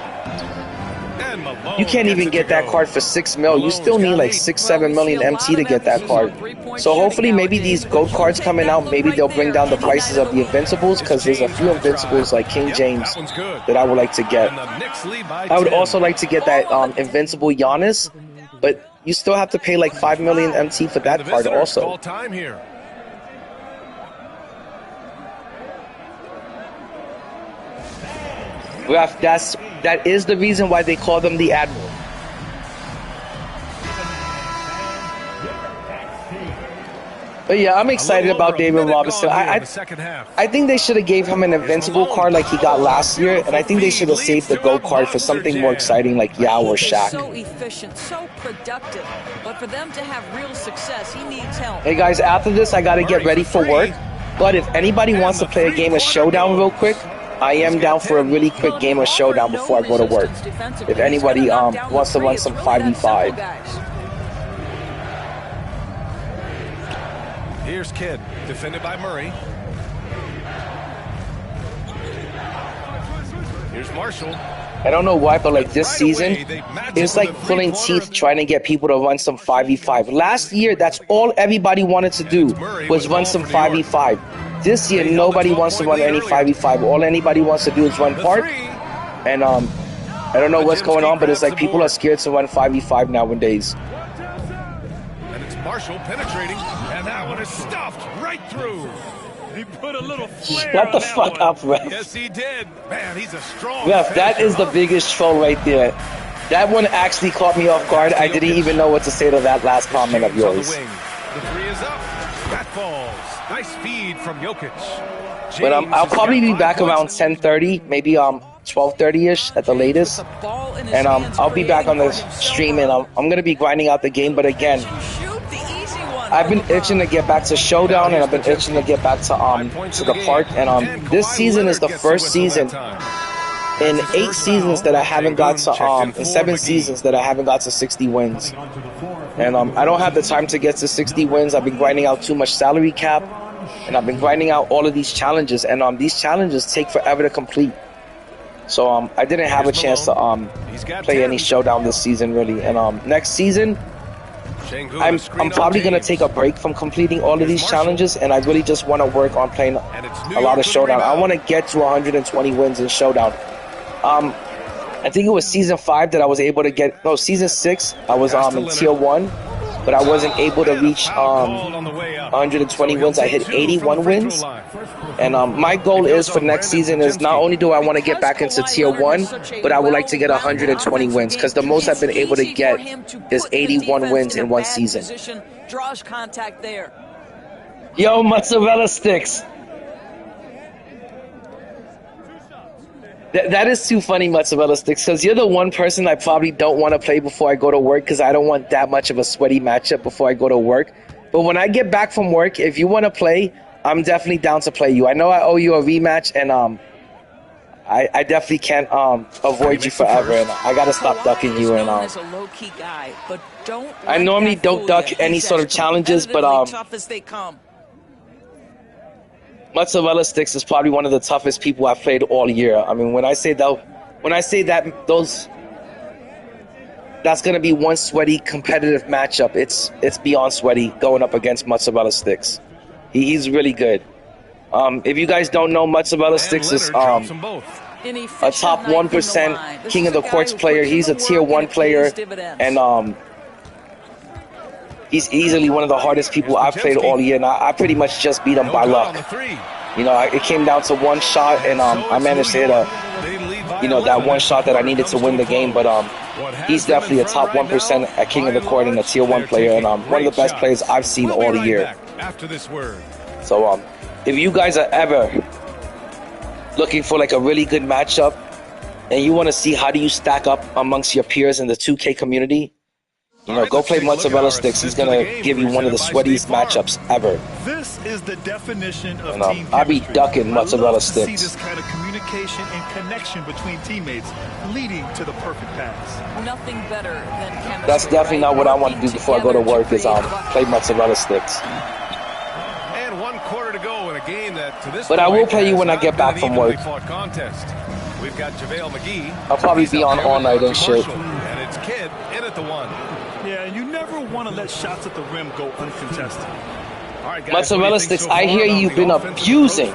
You can't even get that card for 6 mil. You still need like 6-7 million MT to get that card. So hopefully maybe these GOAT cards coming out, maybe they'll bring down the prices of the Invincibles because there's a few Invincibles like King James that I would like to get. I would also like to get that Invincible Giannis, but you still have to pay like 5 million MT for that card also. Ref, that is the reason why they call them the Admiral. But yeah, I'm excited about David Robinson. I think they should have gave him an Invincible card like he got last year, and I think they should have saved the GOAT card for something more exciting like Yao or Shaq. So efficient, so productive, but for them to have real success, he needs help. Hey guys, after this, I gotta get ready for work. But if anybody wants to play a game of Showdown real quick, I am down for a really quick game of Showdown before I go to work. If anybody wants to run some 5v5. Here's Kidd, defended by Murray. Here's Marshall. I don't know why, but like this season, it's like pulling teeth trying to get people to run some 5v5. Last year, that's all everybody wanted to do was run some 5v5. This year, nobody wants to run any 5v5. All anybody wants to do is run park. And I don't know what's going on, but it's like people are scared to run 5v5 nowadays. And it's Marshall penetrating, and that one is stuffed right through. He put a little flair Shut the on that fuck one. up, ref. Yes, he did. Man, he's a strong Ref, that finisher. is the biggest troll right there. That one actually caught me off guard. I didn't even know what to say to that last comment of yours. The three is up. That falls. Nice feed from Jokic. But I'll probably be back around 10:30, maybe 12:30ish at the latest. And I'll be back on the stream, and I'm gonna be grinding out the game. But again, I've been itching to get back to Showdown, and I've been itching to get back to the park. And this season is the first season in 8 seasons that I haven't got to in 7 seasons that I haven't got to 60 wins. And I don't have the time to get to 60 wins. I've been grinding out too much salary cap, and I've been grinding out all of these challenges, and these challenges take forever to complete. So I didn't have a chance to play any showdown this season really. And next season I'm probably going to take a break from completing all of these challenges, and I really just want to work on playing a lot of showdown. I want to get to 120 wins in showdown. I think it was season 5 that I was able to get, no, season 6 I was in tier 1, but I wasn't able to reach 120 wins. I hit 81 wins. And my goal is for next season is not only do I want to get back into tier 1, but I would like to get 120 wins, because the most I've been able to get is 81 wins in one season. Draws contact there. Yo, mozzarella sticks. That is too funny, mozzarella sticks, because you're the one person I probably don't want to play before I go to work, because I don't want that much of a sweaty matchup before I go to work. But when I get back from work, if you want to play, I'm definitely down to play you. I know I owe you a rematch, and I definitely can't avoid you forever, and I gotta stop ducking you. And I normally don't duck any sort of challenges, but mozzarella sticks is probably one of the toughest people I've played all year. I mean, when I say that, that's gonna be one sweaty competitive matchup. It's beyond sweaty going up against mozzarella sticks. He's really good. If you guys don't know, mozzarella sticks is a top 1% king of the courts player. He's a tier 1 player, and he's easily one of the hardest people I've played all year. And I pretty much just beat him by luck. You know, it came down to one shot, and I managed to hit that one shot that I needed to win the game. But he's definitely a top 1% at king of the court and a tier 1 player, and one of the best players I've seen all year. So if you guys are ever looking for like a really good matchup, and you want to see how do you stack up amongst your peers in the 2K community, go play mozzarella sticks. He's gonna give you one of the sweatiest matchups ever. This is the definition of team I be ducking mozzarella sticks. See this kind of communication and connection between teammates leading to the perfect pass. Nothing better than chemistry. That's definitely not what I want to do before I go to work. Is play mozzarella sticks. And 1 quarter to go in a game that to this but I will play you when I get back from work. We've got JaVale McGee. I'll probably be on all night and shit. And it's Kidd in at the 1. Yeah, you never want to let shots at the rim go uncontested. All right, guys, mozzarella sticks, I hear you've been abusing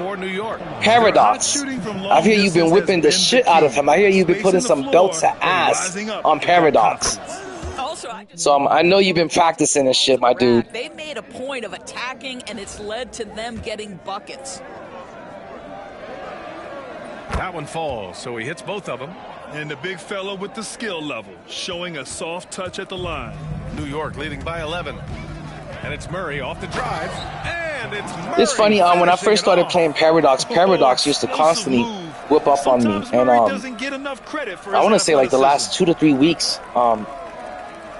Paradox. I hear you've been whipping the shit out of him. I hear you've been putting some belt to ass on Paradox. So I know you've been practicing this shit, my dude. They made a point of attacking, and it's led to them getting buckets. That one falls, so he hits both of them. And the big fella with the skill level, showing a soft touch at the line. New York leading by 11. And it's Murray off the drive. And it's Murray. It's funny, when I first started playing Paradox used to constantly whip up on me. And I want to say like the last 2 to 3 weeks,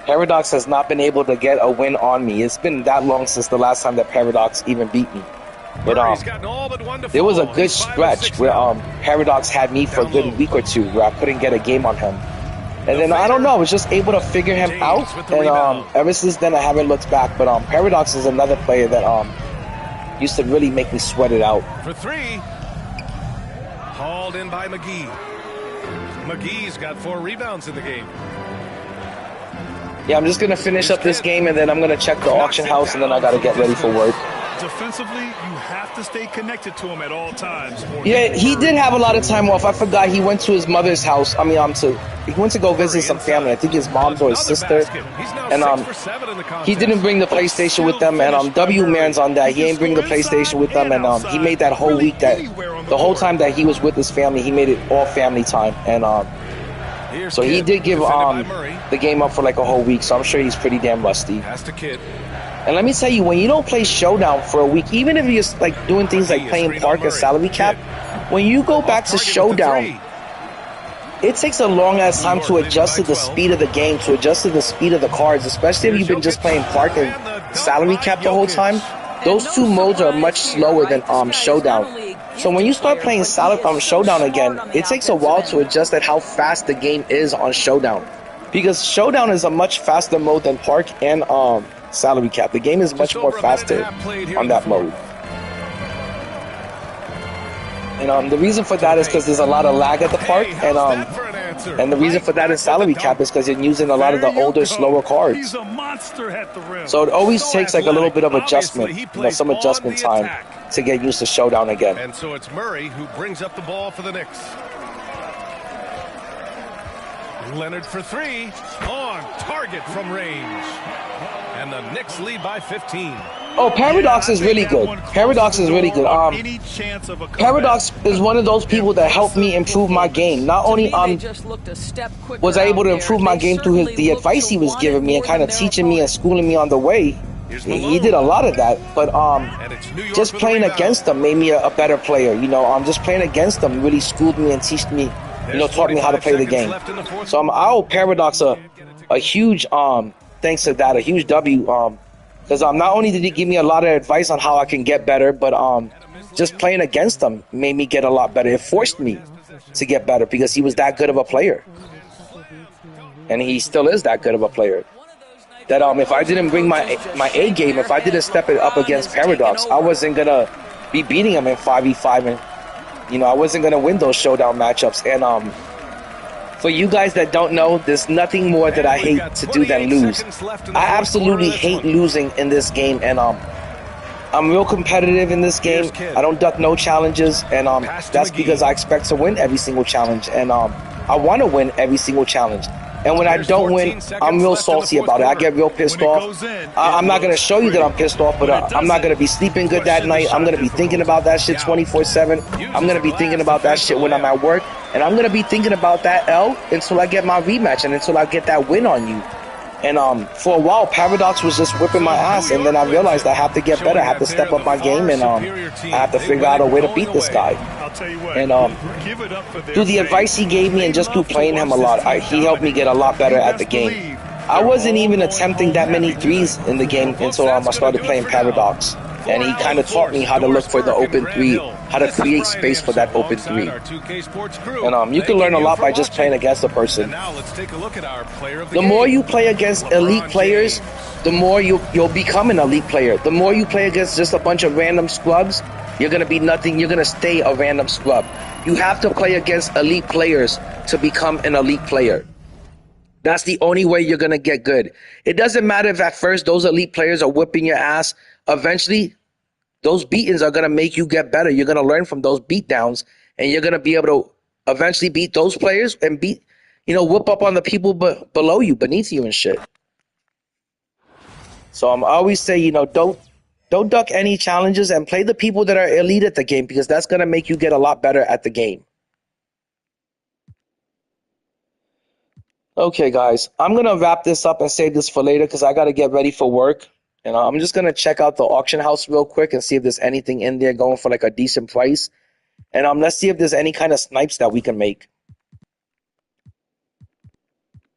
Paradox has not been able to get a win on me. It's been that long since the last time that Paradox even beat me. But there was a good stretch where Paradox had me for a good week or two where I couldn't get a game on him. And then I don't know, I was just able to figure him out. And ever since then I haven't looked back. But Paradox is another player that used to really make me sweat it out. For 3. Hauled in by McGee. McGee's got 4 rebounds in the game. Yeah, I'm just gonna finish up this game, and then I'm gonna check the auction house, and then I gotta get ready for work. Defensively, you have to stay connected to him at all times. Yeah, he did have a lot of time off. I forgot he went to his mother's house. I mean, he went to go visit some family. I think his mom's or his sister. And he didn't bring the PlayStation with them. And W Man's on that. He ain't bring the PlayStation with them. And he made that whole week the whole time that he was with his family, he made it all family time. And so he did give the game up for like a whole week. So I'm sure he's pretty damn rusty. And let me tell you, when you don't play Showdown for a week, even if you're like doing things like playing Park and Salary Cap, when you go back to Showdown, it takes a long ass time to adjust to the speed of the game, to adjust to the speed of the cards, especially if you've been just playing Park and Salary Cap the whole time. Those two modes are much slower than Showdown. So when you start playing Showdown again, it takes a while to adjust at how fast the game is on Showdown. Because Showdown is a much faster mode than Park and Salary Cap. The game is much more faster on that mode. And the reason for that is because there's a lot of lag at the Park, and the reason for that in Salary Cap is because you're using a lot of the older, slower cards. So it always takes like a little bit of adjustment, some adjustment time to get used to Showdown again. And so it's Murray who brings up the ball for the Knicks. Leonard for three, on target from range. And the Knicks lead by 15. Oh, Paradox is really good. Paradox is really good. Paradox is one of those people that helped me improve my game. Not only was I able to improve my game through the advice he was giving me and kind of teaching me and schooling me on the way. He did a lot of that, but just playing against him made me a better player. Just playing against him really schooled me and taught me how to play the game. So I owe Paradox a huge thanks to that, a huge W. Because not only did he give me a lot of advice on how I can get better, but just playing against him made me get a lot better. It forced me to get better because he was that good of a player. And he still is that good of a player. That if I didn't bring my A game, if I didn't step it up against Paradox, I wasn't going to be beating him in 5v5. And, I wasn't going to win those Showdown matchups. And for you guys that don't know, there's nothing more that I hate to do than lose. I absolutely hate losing in this game, and I'm real competitive in this game. I don't duck no challenges, and that's because I expect to win every single challenge, and I want to win every single challenge. And when I don't win, I'm real salty about it. I get real pissed off. I'm not going to show you that I'm pissed off, but I'm not going to be sleeping good that night. I'm going to be thinking about that shit 24/7. I'm going to be thinking about that shit when I'm at work. And I'm going to be thinking about that L until I get my rematch and until I get that win on you. And for a while, Paradox was just whipping my ass. And then I realized I have to get better. I have to step up my game. And I have to figure out a way to beat this guy. And through the advice he gave me and just through playing him a lot, he helped me get a lot better at the game. I wasn't even attempting that many threes in the game until I started playing Paradox. And he kind of taught me how to look for the open three, how to create space for that open three. And you can learn a lot by just playing against a person. The more you play against elite players, the more you'll become an elite player. The more you play against just a bunch of random scrubs, you're going to be nothing. You're going to stay a random scrub. You have to play against elite players to become an elite player. That's the only way you're going to get good. It doesn't matter if at first those elite players are whipping your ass. Eventually, those beatings are going to make you get better. You're going to learn from those beatdowns, and you're going to be able to eventually beat those players and whip up on the people below you, beneath you and shit. So I always say, don't duck any challenges and play the people that are elite at the game, because that's going to make you get a lot better at the game. Okay, guys, I'm going to wrap this up and save this for later because I got to get ready for work. And I'm just going to check out the auction house real quick and see if there's anything in there going for like a decent price. And let's see if there's any kind of snipes that we can make.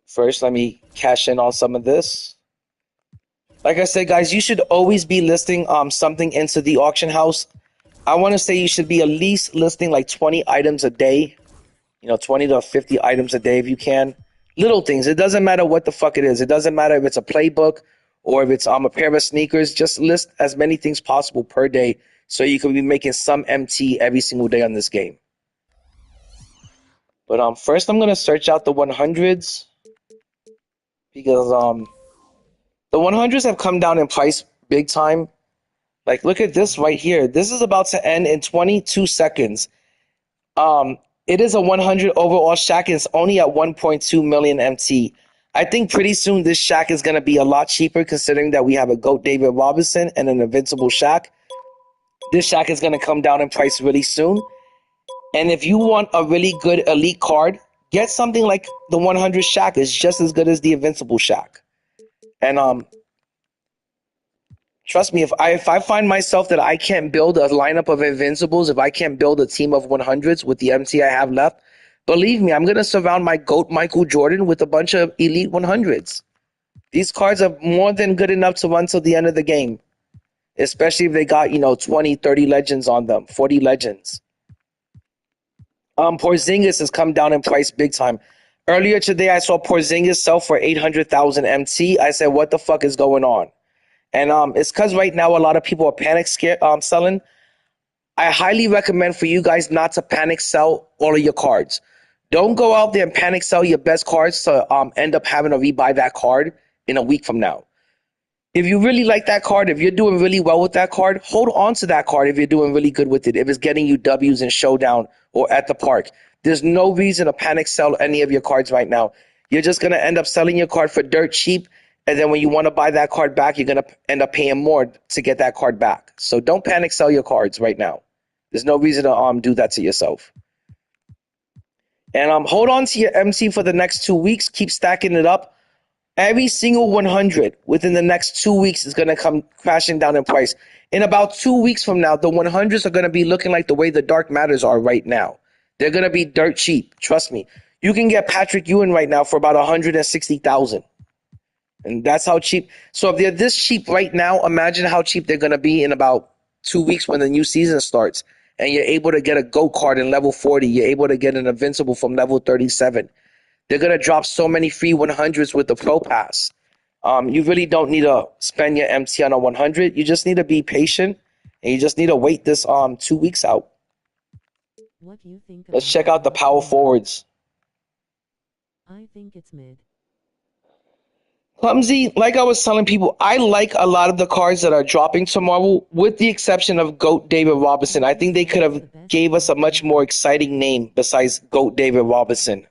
First, let me cash in on some of this. Like I said, guys, you should always be listing something into the auction house. I want to say you should be at least listing like 20 items a day. 20 to 50 items a day if you can. Little things. It doesn't matter what the fuck it is. It doesn't matter if it's a playbook or if it's a pair of sneakers. Just list as many things possible per day so you can be making some MT every single day on this game. But first I'm going to search out the 100s because the 100s have come down in price big time. Like, look at this right here. This is about to end in 22 seconds. It is a 100 overall Shaq. It's only at 1.2 million MT. I think pretty soon this Shaq is going to be a lot cheaper considering that we have a GOAT David Robinson and an invincible Shaq. This Shaq is going to come down in price really soon. And if you want a really good elite card, get something like the 100 Shaq. It's just as good as the invincible Shaq. And trust me, if I find myself that I can't build a lineup of invincibles, if I can't build a team of 100s with the MT I have left, believe me, I'm going to surround my GOAT Michael Jordan with a bunch of elite 100s. These cards are more than good enough to run till the end of the game, especially if they got, 20, 30 legends on them, 40 legends. Porzingis has come down in price big time. Earlier today, I saw Porzingis sell for 800,000 MT. I said, what the fuck is going on? And it's because right now a lot of people are panic scared selling. I highly recommend for you guys not to panic sell all of your cards. Don't go out there and panic sell your best cards to end up having to rebuy that card in a week from now. If you really like that card, if you're doing really well with that card, hold on to that card if you're doing really good with it. If it's getting you W's in Showdown or at the park, there's no reason to panic sell any of your cards right now. You're just going to end up selling your card for dirt cheap. And then when you want to buy that card back, you're going to end up paying more to get that card back. So don't panic sell your cards right now. There's no reason to do that to yourself. And hold on to your MC for the next 2 weeks. Keep stacking it up. Every single 100 within the next 2 weeks is going to come crashing down in price. In about 2 weeks from now, the 100s are going to be looking like the way the dark matters are right now. They're going to be dirt cheap. Trust me. You can get Patrick Ewing right now for about 160,000. And that's how cheap. So if they're this cheap right now, imagine how cheap they're going to be in about 2 weeks when the new season starts. And you're able to get a GOAT card in level 40. You're able to get an Invincible from level 37. They're going to drop so many free 100s with the Pro Pass. You really don't need to spend your MT on a 100. You just need to be patient, and you just need to wait this 2 weeks out. What do you think? Let's check out the power forwards. I think it's mid. Clumsy, like I was telling people, I like a lot of the cards that are dropping tomorrow, with the exception of GOAT David Robinson. I think they could have gave us a much more exciting name besides GOAT David Robinson.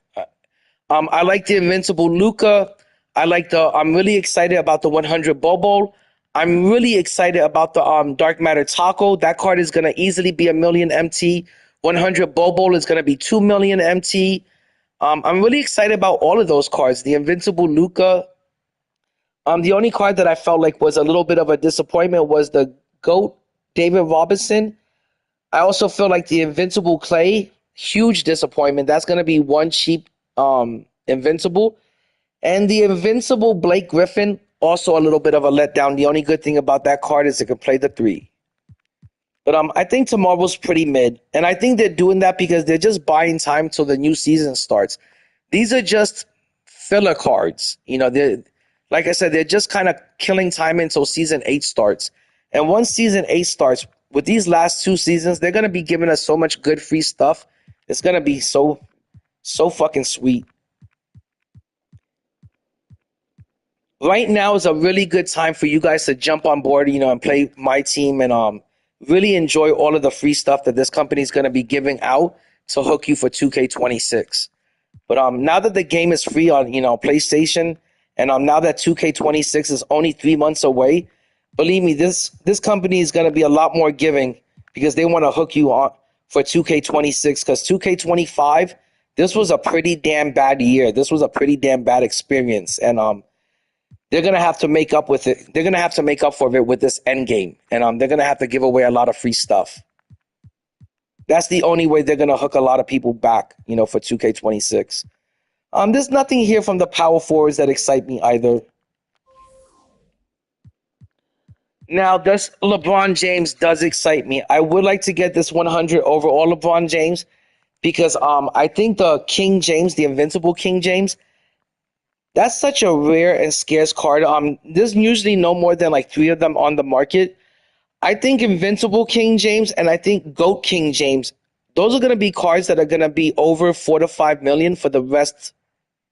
I like the Invincible Luka. I'm really excited about the 100 Bobo. I'm really excited about the Dark Matter Taco. That card is going to easily be 1 million MT. 100 Bobo is going to be 2 million MT. I'm really excited about all of those cards. The Invincible Luka. The only card that I felt like was a little bit of a disappointment was the GOAT David Robinson. I also feel like the Invincible Clay, huge disappointment. That's going to be one cheap Invincible. And the Invincible Blake Griffin, also a little bit of a letdown. The only good thing about that card is it can play the 3. But I think tomorrow's pretty mid. And I think they're doing that because they're just buying time till the new season starts. These are just filler cards. You know, like I said, they're just kind of killing time until season 8 starts. And once season 8 starts, with these last 2 seasons, they're going to be giving us so much good free stuff. It's going to be so fucking sweet. Right now is a really good time for you guys to jump on board, and play MyTeam and really enjoy all of the free stuff that this company is going to be giving out to hook you for 2K26. But now that the game is free on PlayStation, and now that 2K26 is only 3 months away, believe me, this company is going to be a lot more giving because they want to hook you on for 2K26. Because 2K25, this was a pretty damn bad year. This was a pretty damn bad experience, and they're going to have to make up with it. They're going to have to make up for it with this end game. And they're going to have to give away a lot of free stuff. That's the only way they're going to hook a lot of people back, for 2K26. There's nothing here from the power forwards that excite me either. Now, this LeBron James does excite me. I would like to get this 100 overall LeBron James because I think the King James, the Invincible King James, that's such a rare and scarce card. There's usually no more than like 3 of them on the market. I think Invincible King James and I think GOAT King James, those are going to be cards that are going to be over 4 to 5 million for the rest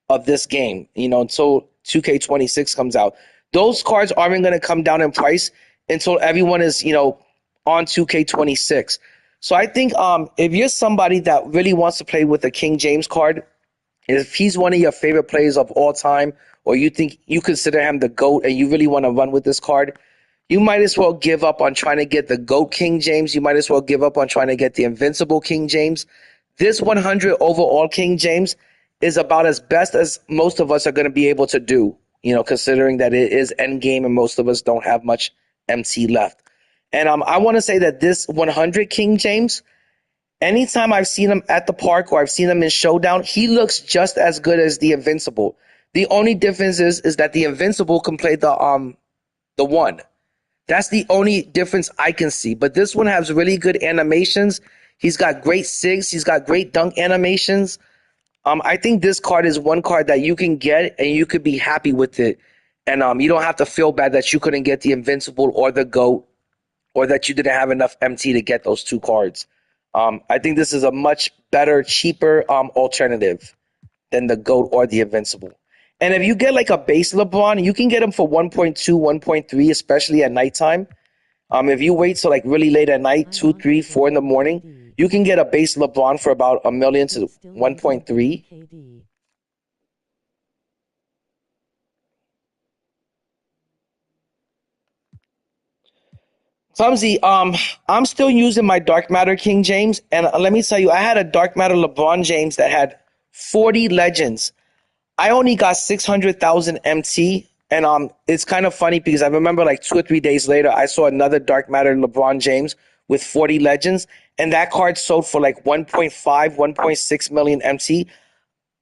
of this game, until 2K26 comes out. Those cards aren't going to come down in price until everyone is, on 2K26. So I think if you're somebody that really wants to play with a King James card, if he's one of your favorite players of all time, or you think you consider him the GOAT and you really want to run with this card, you might as well give up on trying to get the GOAT King James. You might as well give up on trying to get the Invincible King James. This 100 overall King James is about as best as most of us are going to be able to do, considering that it is endgame and most of us don't have much MT left. And I want to say that this 100 King James, anytime I've seen him at the park or I've seen him in Showdown, he looks just as good as the Invincible. The only difference is that the Invincible can play the 1. That's the only difference I can see. But this one has really good animations. He's got great SIGs. He's got great dunk animations. I think this card is one card that you can get and you could be happy with it. And you don't have to feel bad that you couldn't get the Invincible or the GOAT or that you didn't have enough MT to get those two cards. I think this is a much better, cheaper alternative than the GOAT or the Invincible. And if you get like a base LeBron, you can get him for 1.2, 1.3, especially at nighttime. If you wait till like really late at night, 2, 3, 4 in the morning, you can get a base LeBron for about $1 million to 1.3. Tumsy, I'm still using my Dark Matter King James, and let me tell you, I had a Dark Matter LeBron James that had 40 legends. I only got 600,000 MT, and it's kind of funny because I remember like 2 or 3 days later, I saw another Dark Matter LeBron James with 40 legends, and that card sold for like 1.5, 1.6 million MT.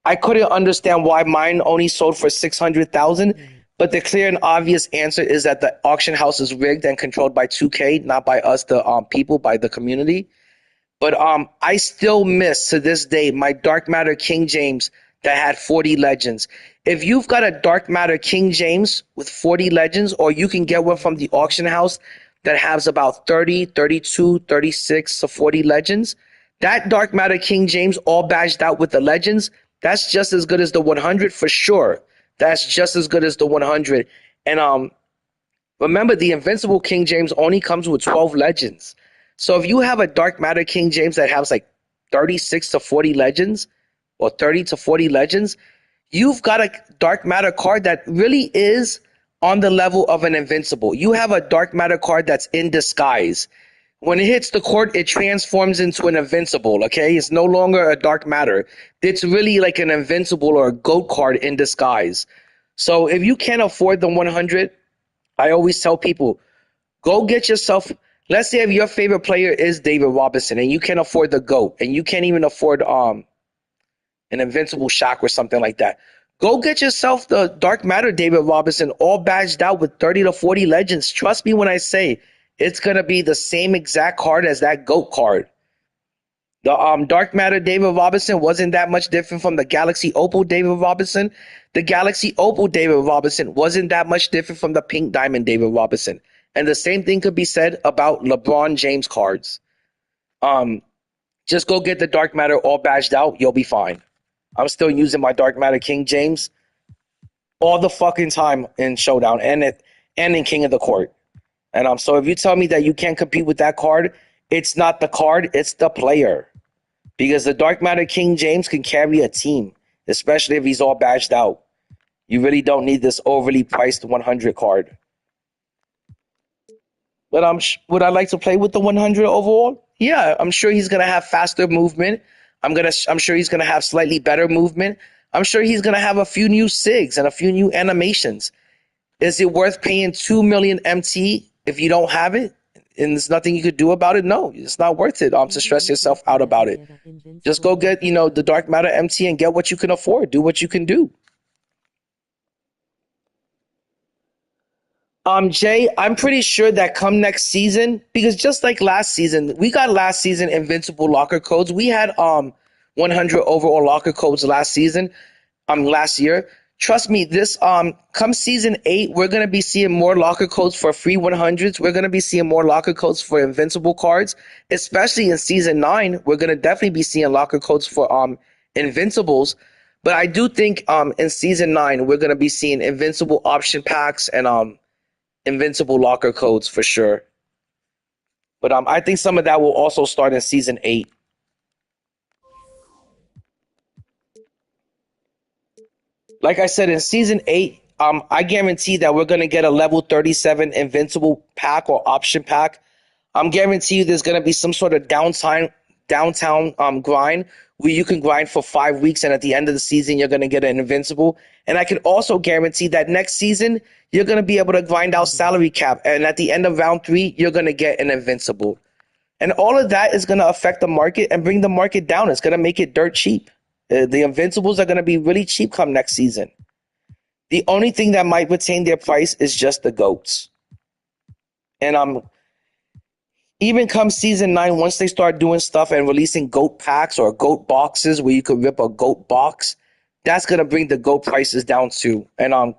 I couldn't understand why mine only sold for 600,000, but the clear and obvious answer is that the auction house is rigged and controlled by 2K, not by us, the people, by the community. But I still miss to this day my Dark Matter King James that had 40 legends. If you've got a Dark Matter King James with 40 legends, or you can get one from the auction house that has about 30, 32, 36 to 40 legends, that Dark Matter King James all badged out with the legends, that's just as good as the 100 for sure. That's just as good as the 100. And remember, the Invincible King James only comes with 12 legends. So if you have a Dark Matter King James that has like 36 to 40 legends or 30 to 40 legends, you've got a Dark Matter card that really is on the level of an Invincible. You have a Dark Matter card that's in disguise. When it hits the court, it transforms into an Invincible, okay? It's no longer a Dark Matter. It's really like an Invincible or a GOAT card in disguise. So if you can't afford the 100, I always tell people, go get yourself, let's say if your favorite player is David Robinson and you can't afford the GOAT and you can't even afford an Invincible Shock or something like that. Go get yourself the Dark Matter David Robinson all badged out with 30 to 40 legends. Trust me when I say it's going to be the same exact card as that GOAT card. The Dark Matter David Robinson wasn't that much different from the Galaxy Opal David Robinson. The Galaxy Opal David Robinson wasn't that much different from the Pink Diamond David Robinson. And the same thing could be said about LeBron James cards. Just go get the Dark Matter all badged out. You'll be fine. I'm still using my Dark Matter King James all the fucking time in Showdown and in King of the Court. And so if you tell me that you can't compete with that card, it's not the card, it's the player. Because the Dark Matter King James can carry a team, especially if he's all badged out. You really don't need this overly priced 100 card. But would I like to play with the 100 overall? Yeah, I'm sure he's gonna have faster movement. I'm sure he's gonna have slightly better movement. I'm sure he's gonna have a few new SIGs and a few new animations. Is it worth paying 2 million MT if you don't have it and there's nothing you could do about it? No, it's not worth it to stress yourself out about it. Just go get, the Dark Matter MT and get what you can afford. Do what you can do. Jay, I'm pretty sure that come next season, because just like last season, we got last season Invincible locker codes. We had 100 overall locker codes last year. Trust me, this come season 8, we're gonna be seeing more locker codes for free 100s. We're gonna be seeing more locker codes for Invincible cards, especially in season 9. We're gonna definitely be seeing locker codes for Invincibles. But I do think in season 9 we're gonna be seeing Invincible option packs and Invincible locker codes for sure. But I think some of that will also start in season 8. Like I said, in season 8, I guarantee that we're going to get a level 37 Invincible pack or option pack. I'm guarantee you there's going to be some sort of downtown grind where you can grind for 5 weeks, and at the end of the season, you're going to get an Invincible. And I can also guarantee that next season, you're going to be able to grind out salary cap, and at the end of round 3, you're going to get an Invincible. And all of that is going to affect the market and bring the market down. It's going to make it dirt cheap. The Invincibles are going to be really cheap come next season. The only thing that might retain their price is just the GOATs. And even come season 9, once they start doing stuff and releasing GOAT packs or GOAT boxes where you could rip a GOAT box, that's gonna bring the GOAT prices down too. And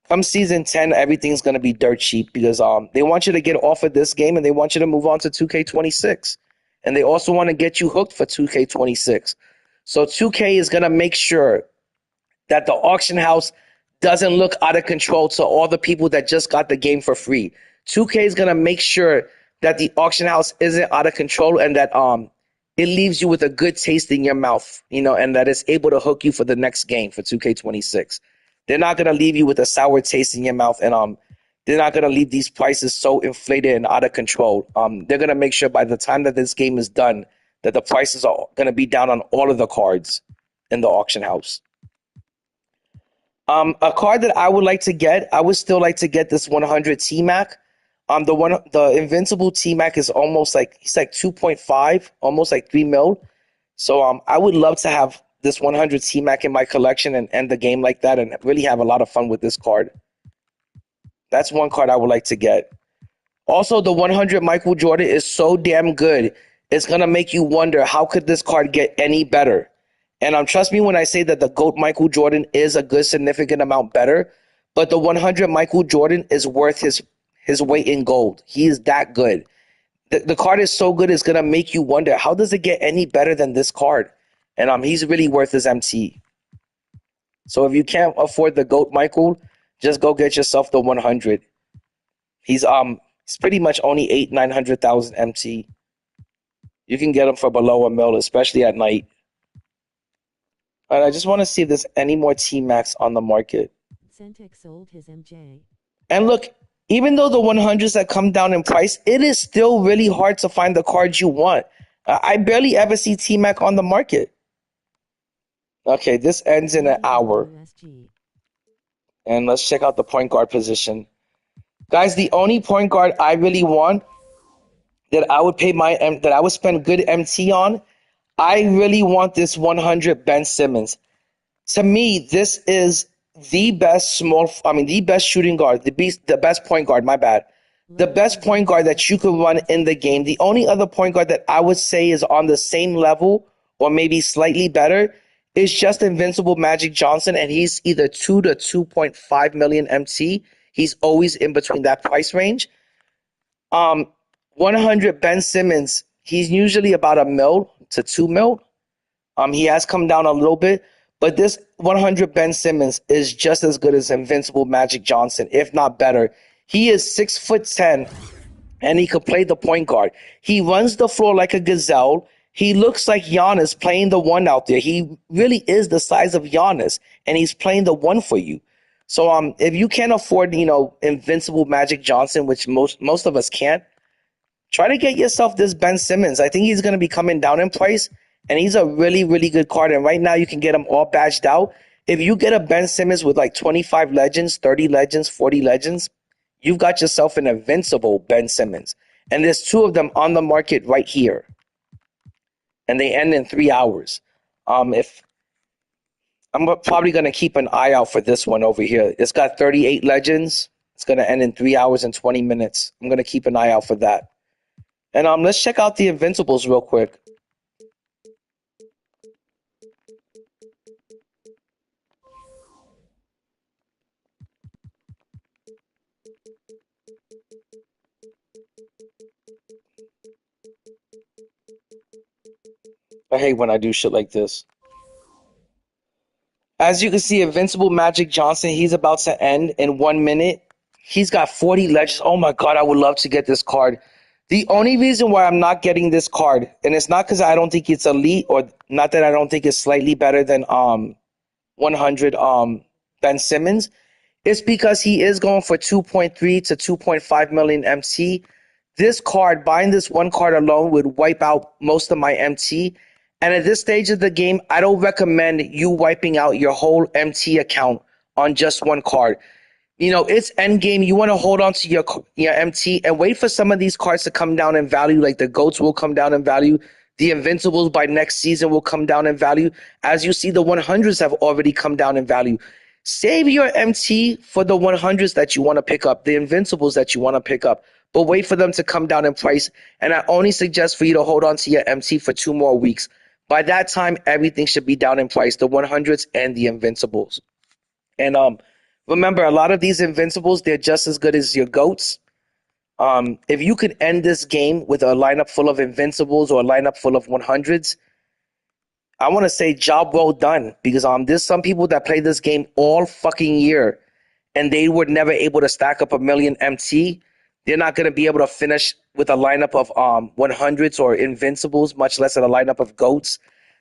come season 10, everything's gonna be dirt cheap because they want you to get off of this game and they want you to move on to 2K26. And they also want to get you hooked for 2K26. So 2K is gonna make sure that the auction house doesn't look out of control to all the people that just got the game for free. 2K is gonna make sure that the auction house isn't out of control and that it leaves you with a good taste in your mouth, and that it's able to hook you for the next game for 2K26. They're not gonna leave you with a sour taste in your mouth, and they're not gonna leave these prices so inflated and out of control. They're gonna make sure by the time that this game is done that the prices are gonna be down on all of the cards in the auction house. A card that I would like to get, I would still like to get this 100 T-Mac. The Invincible T-Mac is almost like, he's like 2.5, almost like 3 mil. So I would love to have this 100 T-Mac in my collection and end the game like that and really have a lot of fun with this card. That's one card I would like to get. Also, the 100 Michael Jordan is so damn good. It's going to make you wonder, how could this card get any better? And trust me when I say that the GOAT Michael Jordan is a good significant amount better, but the 100 Michael Jordan is worth his weight in gold. He is that good. The card is so good, it's going to make you wonder, how does it get any better than this card? And he's really worth his MT. So if you can't afford the GOAT Michael, just go get yourself the 100. He's pretty much only 800,000-900,000 MT. You can get him for below a mil, especially at night. And I just want to see if there's any more T-Max on the market. Centex sold his MJ. And look, even though the 100s have come down in price, it is still really hard to find the cards you want. I barely ever see T-Mac on the market. Okay, this ends in an hour. And let's check out the point guard position. Guys, the only point guard I really want that I would spend good MT on, I really want this 100 Ben Simmons. To me, this is the best shooting guard, the best point guard, my bad. The best point guard that you could run in the game. The only other point guard that I would say is on the same level or maybe slightly better is just Invincible Magic Johnson, and he's either 2 to 2.5 million MT. He's always in between that price range. 100 Ben Simmons, he's usually about a mil to 2 mil. He has come down a little bit, but this 100 Ben Simmons is just as good as Invincible Magic Johnson, if not better. He is 6'10", and he could play the point guard. He runs the floor like a gazelle. He looks like Giannis playing the one out there. He really is the size of Giannis, and he's playing the one for you. So if you can't afford, Invincible Magic Johnson, which most of us can't, try to get yourself this Ben Simmons. I think he's going to be coming down in price, and he's a really, really good card. And right now you can get him all badged out. If you get a Ben Simmons with like 25 legends, 30 legends, 40 legends, you've got yourself an invincible Ben Simmons. And there's 2 of them on the market right here. And they end in 3 hours. I'm probably going to keep an eye out for this one over here. It's got 38 legends. It's going to end in 3 hours and 20 minutes. I'm going to keep an eye out for that. And let's check out the Invincibles real quick. I hate when I do shit like this. As you can see, Invincible Magic Johnson, he's about to end in 1 minute. He's got 40 legends. Oh my God, I would love to get this card. The only reason why I'm not getting this card, and it's not because I don't think it's elite, or not that I don't think it's slightly better than 100 Ben Simmons, it's because he is going for 2.3 to 2.5 million MT. This card, buying this one card alone would wipe out most of my MT. And at this stage of the game, I don't recommend you wiping out your whole MT account on just one card. It's end game. You want to hold on to your MT and wait for some of these cards to come down in value. Like the GOATs will come down in value. The Invincibles by next season will come down in value. As you see, the 100s have already come down in value. Save your MT for the 100s that you want to pick up, the Invincibles that you want to pick up. but wait for them to come down in price. And I only suggest for you to hold on to your MT for 2 more weeks. By that time, everything should be down in price, the 100s and the Invincibles. And remember, a lot of these Invincibles, they're just as good as your GOATs. If you could end this game with a lineup full of Invincibles or a lineup full of 100s, I want to say job well done, because there's some people that play this game all fucking year and they were never able to stack up a million MT. They're not going to be able to finish with a lineup of 100s or Invincibles, much less in a lineup of GOATs.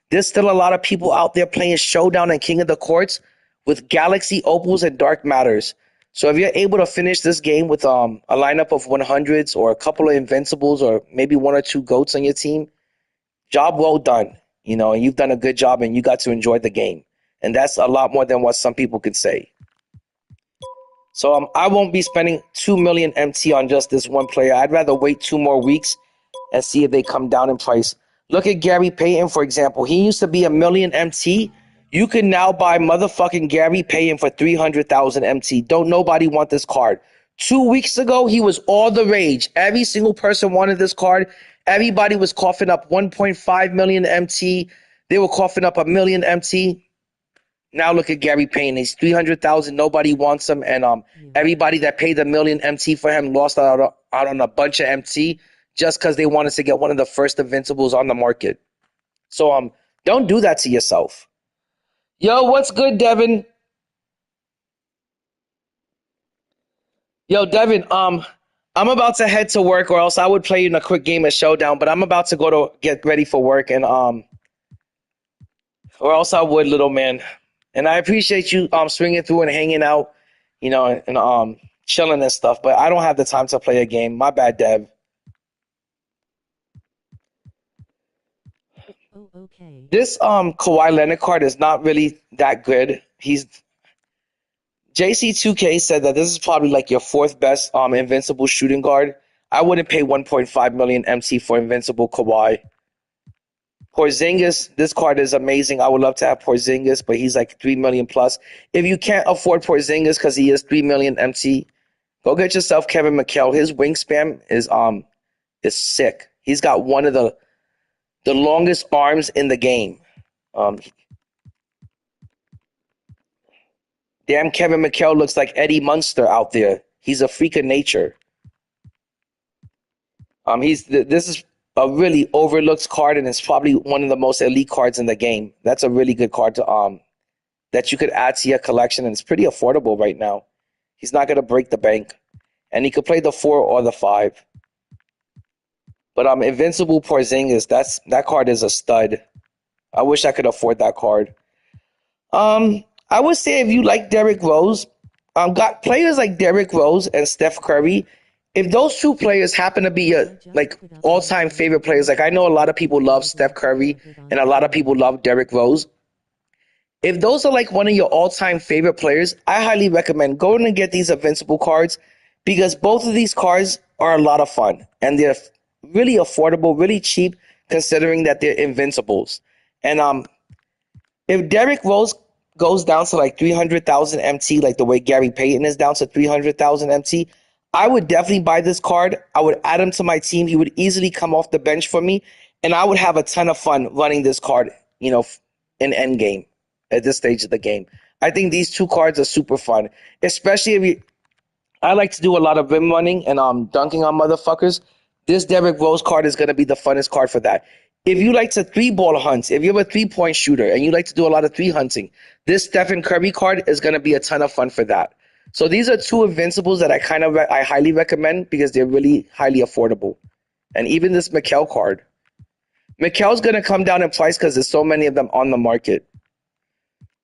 There's still a lot of people out there playing Showdown and King of the Courts with Galaxy Opals and Dark Matters. So if you're able to finish this game with a lineup of 100s or a couple of Invincibles or maybe 1 or 2 GOATs on your team, job well done. And you've done a good job and you got to enjoy the game. And that's a lot more than what some people could say. So I won't be spending 2 million MT on just this one player. I'd rather wait 2 more weeks and see if they come down in price. Look at Gary Payton, for example. He used to be a million MT. You can now buy motherfucking Gary Payton for 300,000 MT. Don't nobody want this card. 2 weeks ago, he was all the rage. Every single person wanted this card. Everybody was coughing up 1.5 million MT. They were coughing up a million MT. Now look at Gary Payton. He's 300,000. Nobody wants him. And everybody that paid a million MT for him lost out on a bunch of MT just because they wanted to get one of the first Invincibles on the market. So don't do that to yourself. Yo, what's good, Devin? Yo, Devin, I'm about to head to work, or else I would play you in a quick game of Showdown, but I'm about to go to get ready for work, and or else I would, little man. And I appreciate you swinging through and hanging out, and chilling and stuff, but I don't have the time to play a game. My bad, Dev. Oh, okay. This Kawhi Leonard card is not really that good. JC2K said that this is probably like your 4th best Invincible shooting guard. I wouldn't pay 1.5 million MT for Invincible Kawhi. Porzingis, this card is amazing. I would love to have Porzingis, but he's like 3 million plus. If you can't afford Porzingis because he is 3 million MT, go get yourself Kevin McHale. His wingspan is sick. He's got one of the longest arms in the game. Damn, Kevin McHale looks like Eddie Munster out there. He's a freak of nature. This is a really overlooked card, and it's probably one of the most elite cards in the game. That's a really good card to that you could add to your collection, and it's pretty affordable right now. He's not gonna break the bank, and he could play the 4 or the 5. But Invincible Porzingis, that card is a stud. I wish I could afford that card. I would say if you like Derrick Rose, got players like Derrick Rose and Steph Curry. If those 2 players happen to be your all-time favorite players, like I know a lot of people love Steph Curry and a lot of people love Derrick Rose. If those are like one of your all-time favorite players, I highly recommend going and get these Invincible cards, because both of these cards are a lot of fun and they're really affordable, really cheap, considering that they're Invincibles. And if Derrick Rose goes down to like 300,000 MT, like the way Gary Payton is down to 300,000 MT, I would definitely buy this card. I would add him to my team. He would easily come off the bench for me, and I would have a ton of fun running this card, in endgame at this stage of the game. I think these 2 cards are super fun, especially if I like to do a lot of rim running and dunking on motherfuckers. This Derrick Rose card is going to be the funnest card for that. If you like to 3-ball hunt, if you're a 3-point shooter and you like to do a lot of 3 hunting, this Stephen Curry card is going to be a ton of fun for that. So these are 2 Invincibles that I highly recommend because they're really highly affordable. And even this McHale card. McHale's going to come down in price because there's so many of them on the market.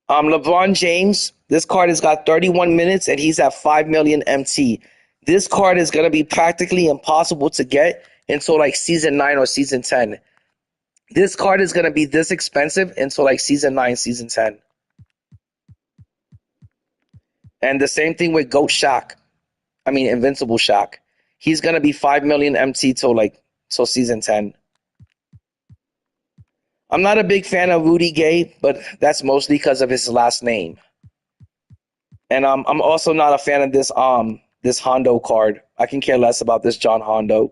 LeBron James, this card has got 31 minutes and he's at 5 million MT. This card is going to be practically impossible to get until like season 9 or season 10. This card is going to be this expensive until like season 9, season 10. And the same thing with Invincible Shaq. He's going to be 5 million MT till season 10. I'm not a big fan of Rudy Gay, but that's mostly because of his last name. And I'm also not a fan of this this Hondo card. I can care less about this John Hondo.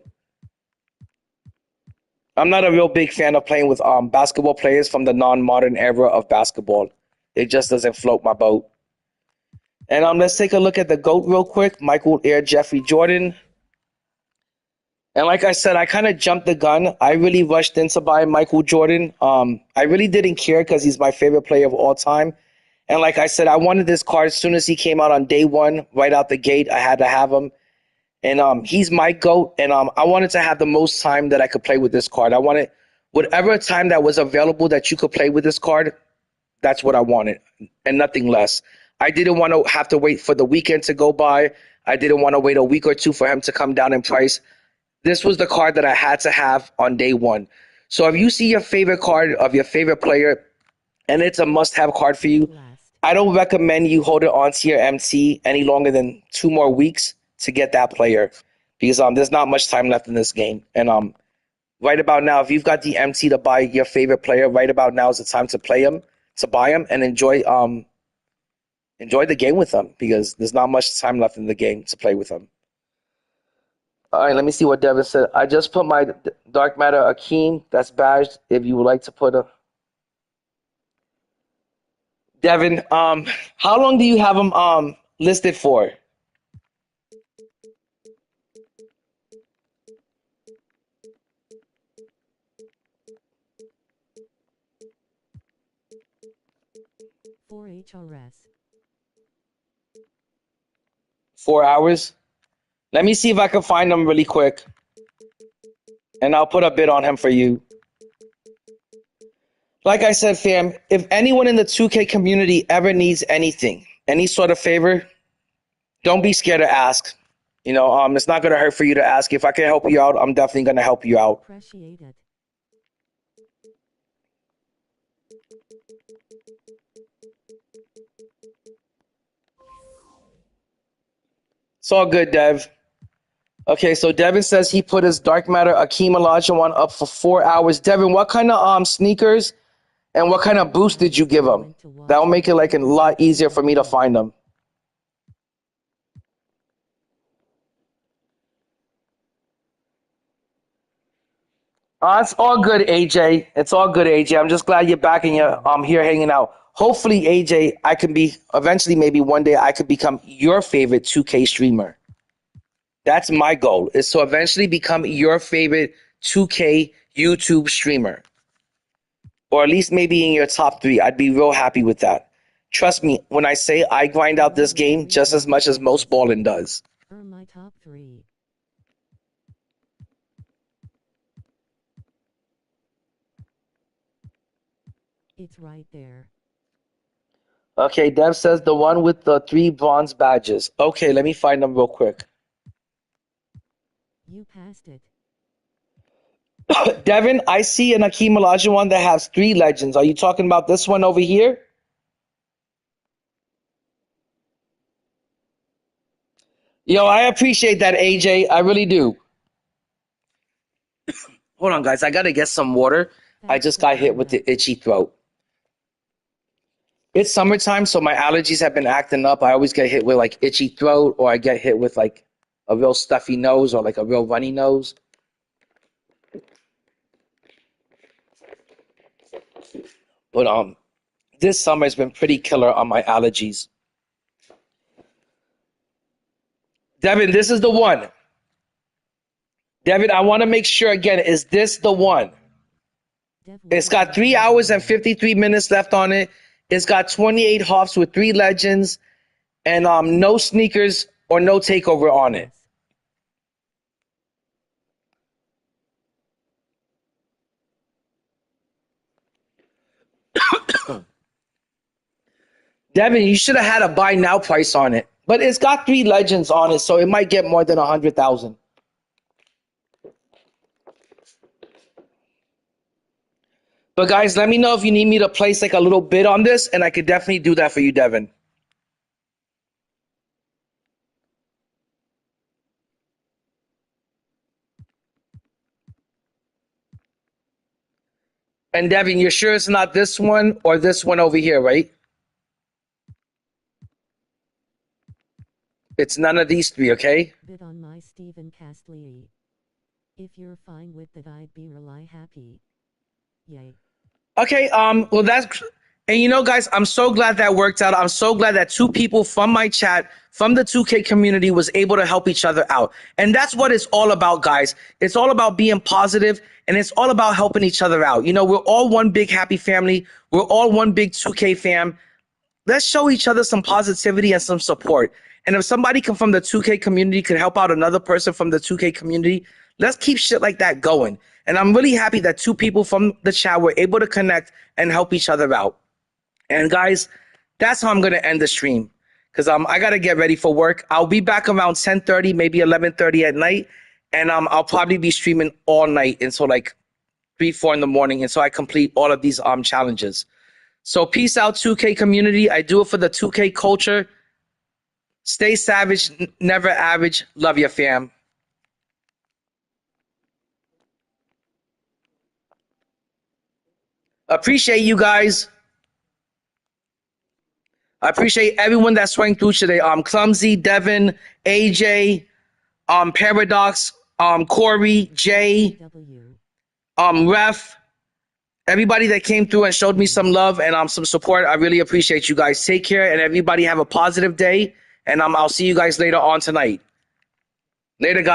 I'm not a real big fan of playing with basketball players from the non-modern era of basketball. It just doesn't float my boat. And let's take a look at the GOAT real quick. Michael Air Jeffrey Jordan. And like I said, I kind of jumped the gun. I really rushed into buying Michael Jordan. I really didn't care because he's my favorite player of all time. And like I said, I wanted this card as soon as he came out on day one, right out the gate. I had to have him. And he's my GOAT. And I wanted to have the most time that I could play with this card. I wanted whatever time that was available that you could play with this card. That's what I wanted and nothing less. I didn't want to have to wait for the weekend to go by. I didn't want to wait a week or two for him to come down in price. This was the card that I had to have on day one. So if you see your favorite card of your favorite player and it's a must-have card for you, I don't recommend you hold it onto your MT any longer than 2 more weeks to get that player because there's not much time left in this game. And right about now, if you've got the MT to buy your favorite player, right about now is the time to play him, to buy him, and enjoy the game with him because there's not much time left in the game to play with him. All right, let me see what Devin said. I just put my Dark Matter Akeem. That's badged. If you would like to put a Devin, how long do you have him listed for? For HRS. 4 hours. Let me see if I can find him really quick, and I'll put a bid on him for you. Like I said, fam, if anyone in the 2K community ever needs anything, any sort of favor, don't be scared to ask. You know, it's not going to hurt for you to ask. If I can help you out, I'm definitely going to help you out. Appreciate it. It's all good, Dev. Okay, so Devin says he put his Dark Matter Akeem Olajuwon up for 4 hours. Devin, what kind of sneakers and what kind of boost did you give him? That'll make it like a lot easier for me to find them. It's all good, AJ. It's all good, AJ. I'm just glad you're back and you're here hanging out. Hopefully, AJ, I can be eventually, maybe one day, I could become your favorite 2K streamer. That's my goal, is to eventually become your favorite 2K YouTube streamer. Or at least maybe in your top 3. I'd be real happy with that. Trust me, when I say I grind out this game just as much as most ballin' does. My top 3. It's right there. Okay, Dev says the one with the 3 bronze badges. Okay, let me find them real quick. You passed it. Devin, I see an Akeem Olajuwon that has 3 legends. Are you talking about this one over here? Yo, I appreciate that, AJ. I really do. Hold on, guys. I got to get some water. I just got hit with the itchy throat. It's summertime, so my allergies have been acting up. I always get hit with like itchy throat, or I get hit with like a real stuffy nose or like a real runny nose. But this summer has been pretty killer on my allergies. Devin, this is the one. Devin, I want to make sure again, is this the one? It's got 3 hours and 53 minutes left on it. It's got 28 hops with 3 legends and no sneakers or no takeover on it. Devin, you should have had a buy now price on it. But it's got 3 legends on it, so it might get more than 100,000. But guys, let me know if you need me to place like a little bid on this, and I could definitely do that for you, Devin. And Devin, you're sure it's not this one or this one over here, right? It's none of these three, okay? Bid on my Stephen Castley. If you're fine with that, I'd be really happy. Yay. Okay, well that's, and you know guys, I'm so glad that worked out. I'm so glad that two people from my chat, from the 2K community was able to help each other out. And that's what it's all about, guys. It's all about being positive and it's all about helping each other out. You know, we're all one big happy family. We're all one big 2K fam. Let's show each other some positivity and some support. And if somebody from the 2K community could help out another person from the 2K community, let's keep shit like that going. And I'm really happy that two people from the chat were able to connect and help each other out. And guys, that's how I'm going to end the stream because I got to get ready for work. I'll be back around 10:30, maybe 11:30 at night. And I'll probably be streaming all night until like 3, 4 in the morning until I complete all of these challenges. So peace out, 2K community. I do it for the 2K culture. Stay savage, never average. Love your fam. Appreciate you guys. I appreciate everyone that swung through today. Clumsy, Devin, AJ, Paradox, Corey, Jay, Ref. Everybody that came through and showed me some love and some support. I really appreciate you guys. Take care and everybody have a positive day. And I'll see you guys later on tonight. Later, guys.